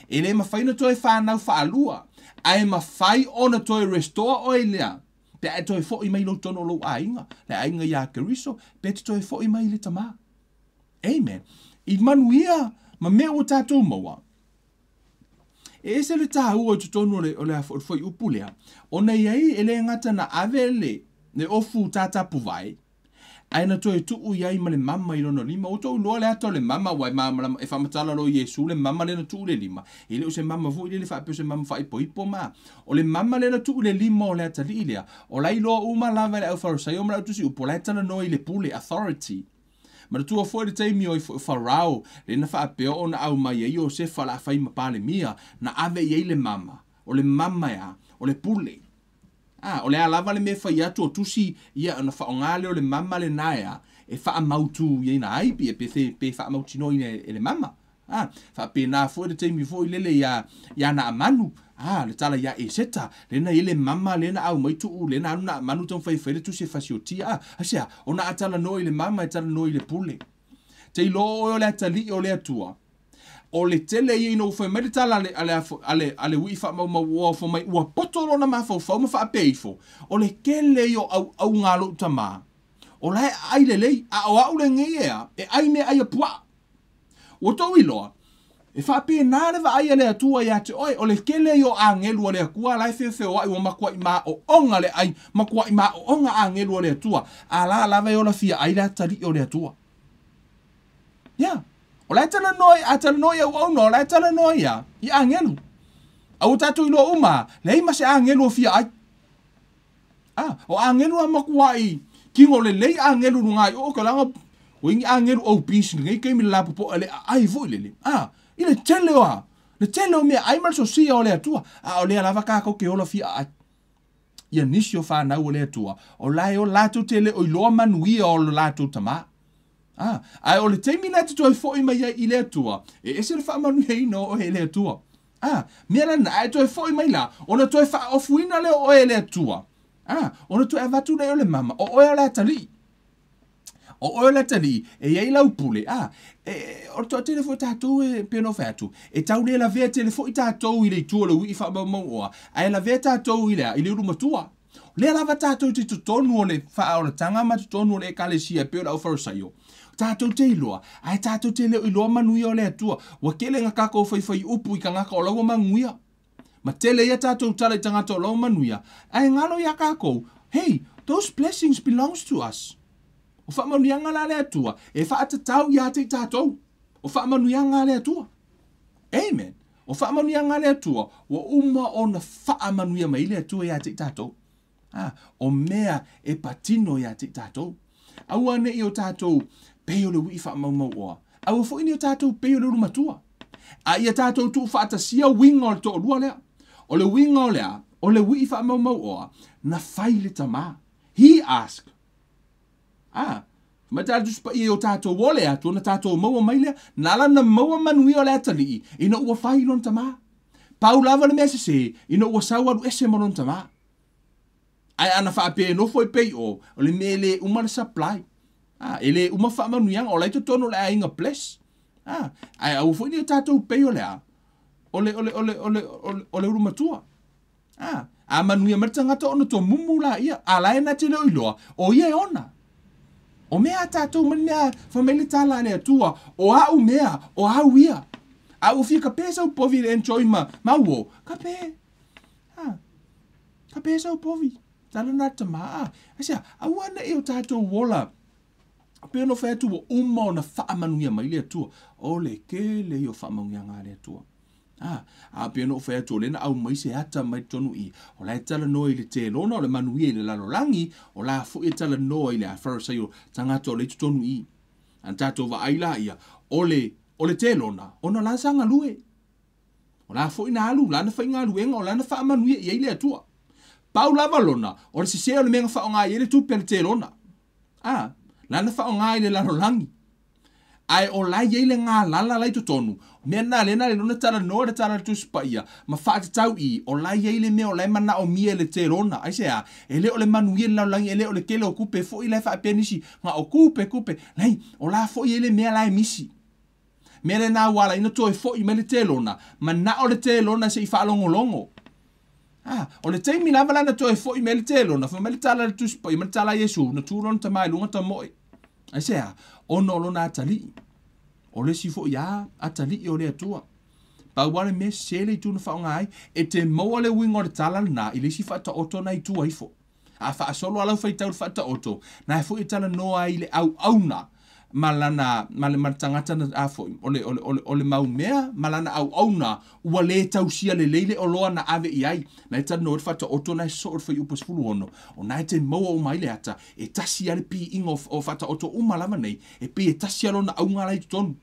E le mawhai na toi whanau wha alua. Ai mawhai o na toi restore o e lea. Pe ai toi fo i mai lo tono lo ainga. Le ainga ia keriso. Pe te toi fo i mai le tama. Amen. I manuia. Ma mea o tātou maua. E se le tā ua o tutono o le foi upulea. O nei ai ele ngata na avele. Ne ofu tātapu vai. Aina toi tuu iai ma le mama i rono lima. O tau loa le ato le mama wai mama e whamatala lo Yesu le mama le na tuu le lima. E leo se mama vo i le whaapio se mama whai poipo ma. O le mama le na tuu le lima o le ata li ilea. O lai loa uma lava le au wharasai o mara utusi upo lai tana no i le pule authority. Ma tua foi le taimi o i wharau le na whaapio o na au mai e o se whala whai mapale mia na ave i le mama. O le mama ya. O le pule. O le alava le me fai atu o tusi ia na whaongale o le mama le naea e wha mautu i na aipi e pe wha mautino i le mama. Wha pe nā fwere teimi fwoi lele ia na amanu. Le tala ia e seta. Lena i le mama lena au maitu u lena anu na amanu tau whai whaile tusi e whasio tia. Asea, o na atala no i le mama e tala no i le pule. Te ilo o le atali o le atua. O le tele i no foi mai tala ale wi fa ma wo fo mai wa potolo na ma fo ma fa peifo o le kele yo au ngalo tama o lai ai le a o le ngia e ai me ai pua o to ilo e fa pe na le va ai le tua ya te oi o le kele yo angelu le kua lai fe o ma kwa ma o onga le ai ma kwa ma o onga angelu le tua ala la ve o la fia ai la tali o le tua ya o lai tala noi au no, lai tala noi ya, i angelu. Au tatu ilo uma, lei ma se angelu o fia ai. O angelu a makuai, kingo le lei angelu nungai, o ka langa, o ingi angelu o pisi, ngai keimi la popo, ale ai voi lele. I le tele oa, le tele o mea, ai mal so sia o le atua, o le alava kako ke ola fia ai. Ia nisi o whanau o le atua, o lai o lato tele, o iloa manuia o lato tama. Ai o le teimi na te toi foi mai i le atua. E ese le whaamanu hei no o he le atua. Mea na ai toi foi mai la. O na toi wha ofuina le o e le atua. O na toi avatu le o le mama. O oe le atali. O oe le atali. E iei lau pule. O le toi telefo tātou e peno whatu. E tau le la vea telefo i tātou i le tua le ui whaamau oa. Ai la vea tātou i le urumatua. Le lava tātou te tutonu o le wha o le tangama tutonu o le ekalesia peo la uwharasaio. Tātou te iloa, ai tātou te leo iloa manuia o le atua, wa kele ngā kako whai upu i ka ngaka o laua manguia. Ma tele ia tātou tala i tangata o laua manuia, ai ngano ia kako, hey, those blessings belongs to us. O whaamanuianga la le atua, e whaatatau ia te tātou, o whaamanuianga le atua. Amen. O whaamanuianga le atua, wa uma o na whaamanuia mai le atua ia te tātou. O mea e patino ia te tātou. Aua ne i o tātou, peo le ui wha mau oa. Au fo ini o tātou peo le matua. A ia tātou tu whaatasia winga o le to lua lea. O le winga o lea, o le ui wha mau oa, na whai le tamā. He asked. Ma tātou spa i o tātou wole atu, na tātou maua mai lea, nala na maua manui o le atali, ina ua whai lon tamā. Pau lava le mea se, ina ua sauaru ese mo lon tamā. Ai ana wha pe no foi pei o le mele uma le supply. Ele uma wha manu yang o lai to tono le ainga bless. Ai au foi ni tātou pei o lea. Ole urumatua. A manu ia martanga to ono to mumu la ia. A lai na te leo iloa. O ia ona. O mea tātou man mea whamele tāla lea tua. O au mea. O au ia. A u fia ka pēsa u povi le enjoy mauo. Ka pē. Ka pēsa u povi. Tala na tamaa. Asia, awana e o tātou wola. Pēno whētu o uma o na whaamanuia mai lea tua. O le ke le o whaamanuia ngā lea tua. A pēno whētu o lena au mai se ata mai tonu i. O la e tala noa i le te lona o le manuia i le lalorangi. O la fu e tala noa i le a wharasai o tangata o le tonu i. An tātou wa aila ia. O le te lona. O na la sanga lue. O la fu i na alu. La na whainga luenga o la na whaamanuia i lea tua. Pau lava lona, o le siseo le menga whao ngai ele tupe le te lona. Lana whao ngai le laro langi. Ai o lai ele ngā lala lai to tonu. Mea nā lena le lona tala noa le tala tu spaia. Ma whaate tau i, o lai ele mea o lai mana o mia le te lona. Ai sea, ele o le manuia le laro langi, ele o le kele o kupe, fo i lai wha penisi. Nga o kupe. Nei, o la fo i ele mea lai misi. Mea le nā wala ina toi fo i me le te lona. Ma na o le te lona se i wha longo. O le teimi lava lana toi fo i mele telo na fa mele tala le tuspa i mele tala Yesu na turon ta mai lunga ta moi. Ai sea, ono lona atali. O le si fo ia atali i o le atua. Pa wale me sele i tuna whao ngai e te maua le wingo le tala na i le si whata oto na i tua ifo. A wha solo alau whaitau le whata oto na e fo i tala noa i le au na. Malana tangata na afo ole mau mea malana au na ua le tausia le leile o loa na ave i ai na eta no fata oto na so o fai upos fulu ono o na te mo o mai le ata e tasi ale pi ingo o fata oto umalama nei e pi e tasi alo na au ngala i tonu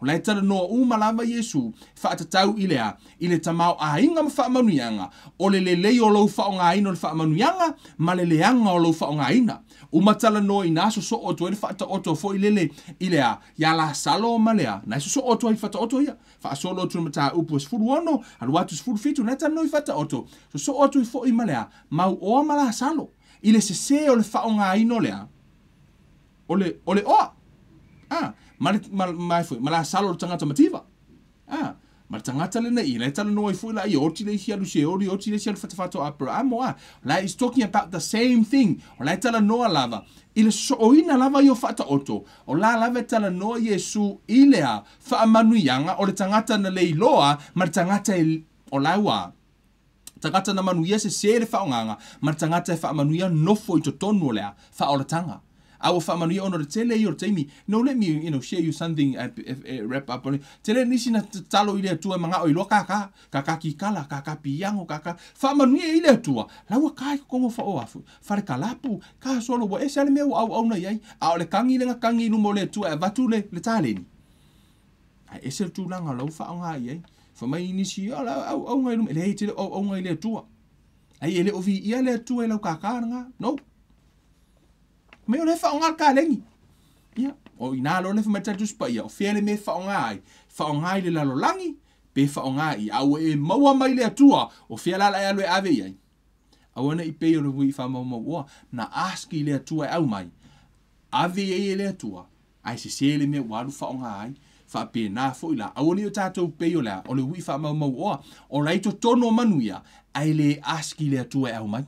o na eta no umalama Yesu fata tau ilea ile tamau a inga ma fata manuianga o le lei o lo fata ngā ina o le fata manuianga ma le leanga o lo fata ngā ina umatala no ina so o to fata oto fo ilele ilea ya la salo malea na so o to fata oto ia fa solo tu mata upos fulu ono al watu fulu fitu na no fata oto so o to fo i malea mau o mala salo ile se o le fa nga ino lea ole o mala salo tangata mativa ma tangata le nei le tala no i fu la i oti le hialu se oti le sial fata apra amoa la is talking about the same thing o la tala no lava ile so ina lava yo fata oto o la lava tala no Yesu ilea fa manuianga o le tangata na le iloa ma tangata o lawa tangata na manuia se le fa nganga ma tangata fa manuia no fo i to tonu lea fa o le tanga I will family ono the tele your temi. No, let me share you something wrap up on it. Tele nisi na talo ile tua manga o ilo kaka ki kala kaka piango kaka family ile tua. Lawa kai como fa o afu. Fare kalapu ka solo wa esale me au na yai. A le kangi le kangi no mo le tua vatu le taleni. Ai esel tu langa lo fa nga yai. Fa mai nisi au ngai no le tele au ngai le tua. Ai ele o vi ile tua le kaka nga. No. Me o le whaonga ka lengi. Ia. O ina lo le whamatatu spa ia. O whiele me whaonga ai. Whaonga ai le lalo langi. Pe whaonga ai. Au e maua mai le atua. O whiela la alo e ave iai. Au ana i pe o le hui whamau maua. Na aski le atua e au mai. Ave e le atua. Ai se le me walu whaonga ai. Wha pe nā fo ila. Au ani o tātou pe o lea. O le hui whamau maua. O reito tono manuia. Ai le aski le atua e au mai.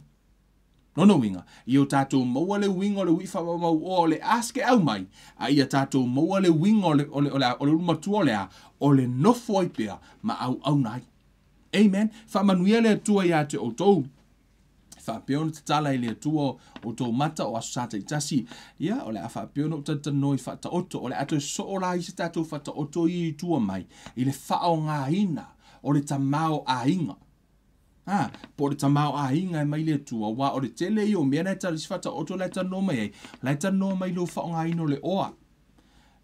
Nono winga, i o tātou maua le winga o le wifa mau o le aske au mai, a i a tātou maua le winga o le umatua lea, o le nofo i pea, ma au nai. Amen. Wha manuia le atua i a te o tou. Wha peona te tala i le atua o tou mata o aso sata i tasi. Ia, o le a wha peona o tata noi whata oto, o le ato so o la i se tātou whata oto i tua mai, i le whao ngā ina, o le tamao a inga. Po le tamao a inga e mai le tua wa o le tele i o mea nei tala sifata oto le tano mai ei. Le tano mai lo whaonga ino le oa.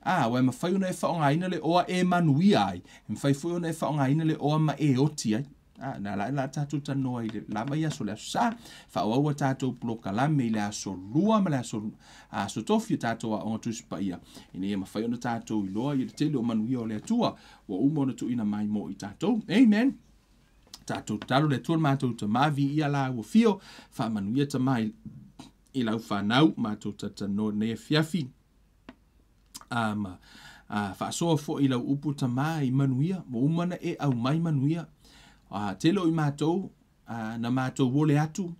wa mawhai ona e whaongaina le oa e manuia ai. Mwhai fui ona e whaongaina le oa ma e oti ai. Na la tātou tanoa i le lava ia so le aso sa. Whaoaua tātou ploka lame i le aso lua ma le aso tofi tātou a onga tusipa ia. Ine e mawhai ona tātou i loa i le tele o manuia o le atua. Wa umona tu ina mai mo i tātou. Amen. Tātou talo le tuan mātou ta mavi ia la ua fio. Wha manuia ta mai i lau whanau mātou tatanoa ne fiafi. Whaasoa fo i lau upu ta mai manuia. Mo umana e au mai manuia. Telo i mātou, na mātou wole atu,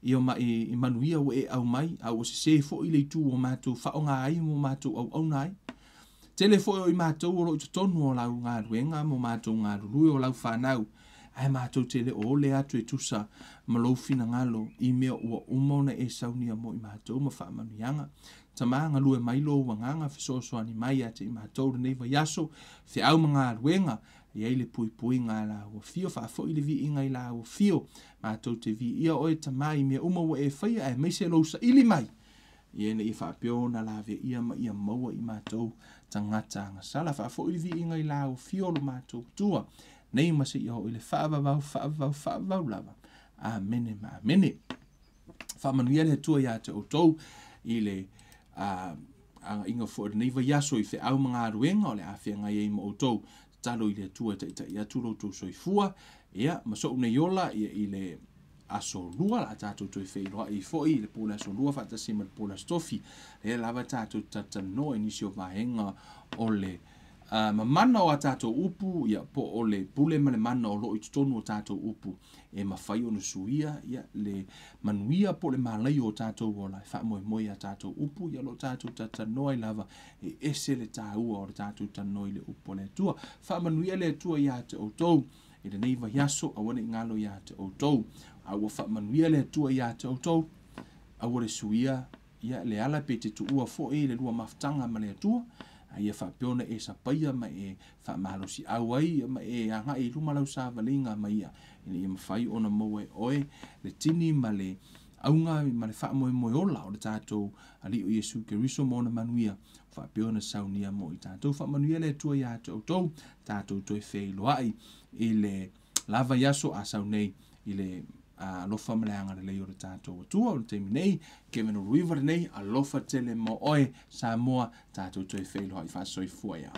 i manuia o e au mai, au se fo i le tu o mātou whaonga ai mo mātou au nai. Tele fo i mātou o lo i tonu o lau ngā ruenga mo mātou ngā rului o lau whanau. Ai mātou tele o le atu e tusa malofina ngalo i mea ua umona e saunia mo i mātou ma wha manuianga. Tama ngalue mailo wanganga fisosoani mai ate i mātou reneiva yaso, fe au mga ruenga, i eile pui ngā la ua fio, wha fo i le vi inga i la ua fio, mātou te vi ia oe tamai mea umawa e whaia e meise lousa ili mai. I ene i wha pio na la vea ia ma ia maua i mātou tangata ngasala, wha fo i le vi inga i la ua fio lo mātou tua, nei masi i ho i le whaavavau lava. Amene ma amene. Wha manuia le tua ia te o tou i le inga fo i neiva yaso i wha au mga ruenga o le awhia ngai e ma o tou. Talo i le tua i aturo tō soifua, ia, maso une yola i le aso lua, la tātou tō i wheiroa i fōi, le pōla aso lua, whatasima le pōla stofi, le lava tātou tatanoa inisio vahenga o le mamana o a tātou upu, ia, po o le pule ma le mana o lo i tutonu o tātou upu, e mawhai o nusuia, ia, le manuia po le malai o tātou o la, wha moe a tātou upu, ia lo tātou tatanoa i lava, e ese le tāua o le tātou tatanoa i le upu le tua, wha manuia le tua ia te o tau, i le neiva yaso, awane ngalo ia te o tau, awa wha manuia le tua ia te o tau, awa le suia, ia, le ala pe te tu ua fo e le lua maftanga ma le tua, ia wha peona e sa paia ma e wha mahalosi au ai ma e anga e rumalau sa valinga ma ia ina ia mawhai ona maua e oe le tini ma le aunga ma le wha moe ola o le tātou ali o Yesu Keriso mo na manuia wha peona saunia mo i tātou wha manuia le tua ia tātou toi whei loai i le lava yaso a saunei i le alofa maleanga le leo le tātou atua o le teimi nei, Kevin o Ruiva nei, alofa tele mo oe sa moa tātou toi whei loai wha soifua ia.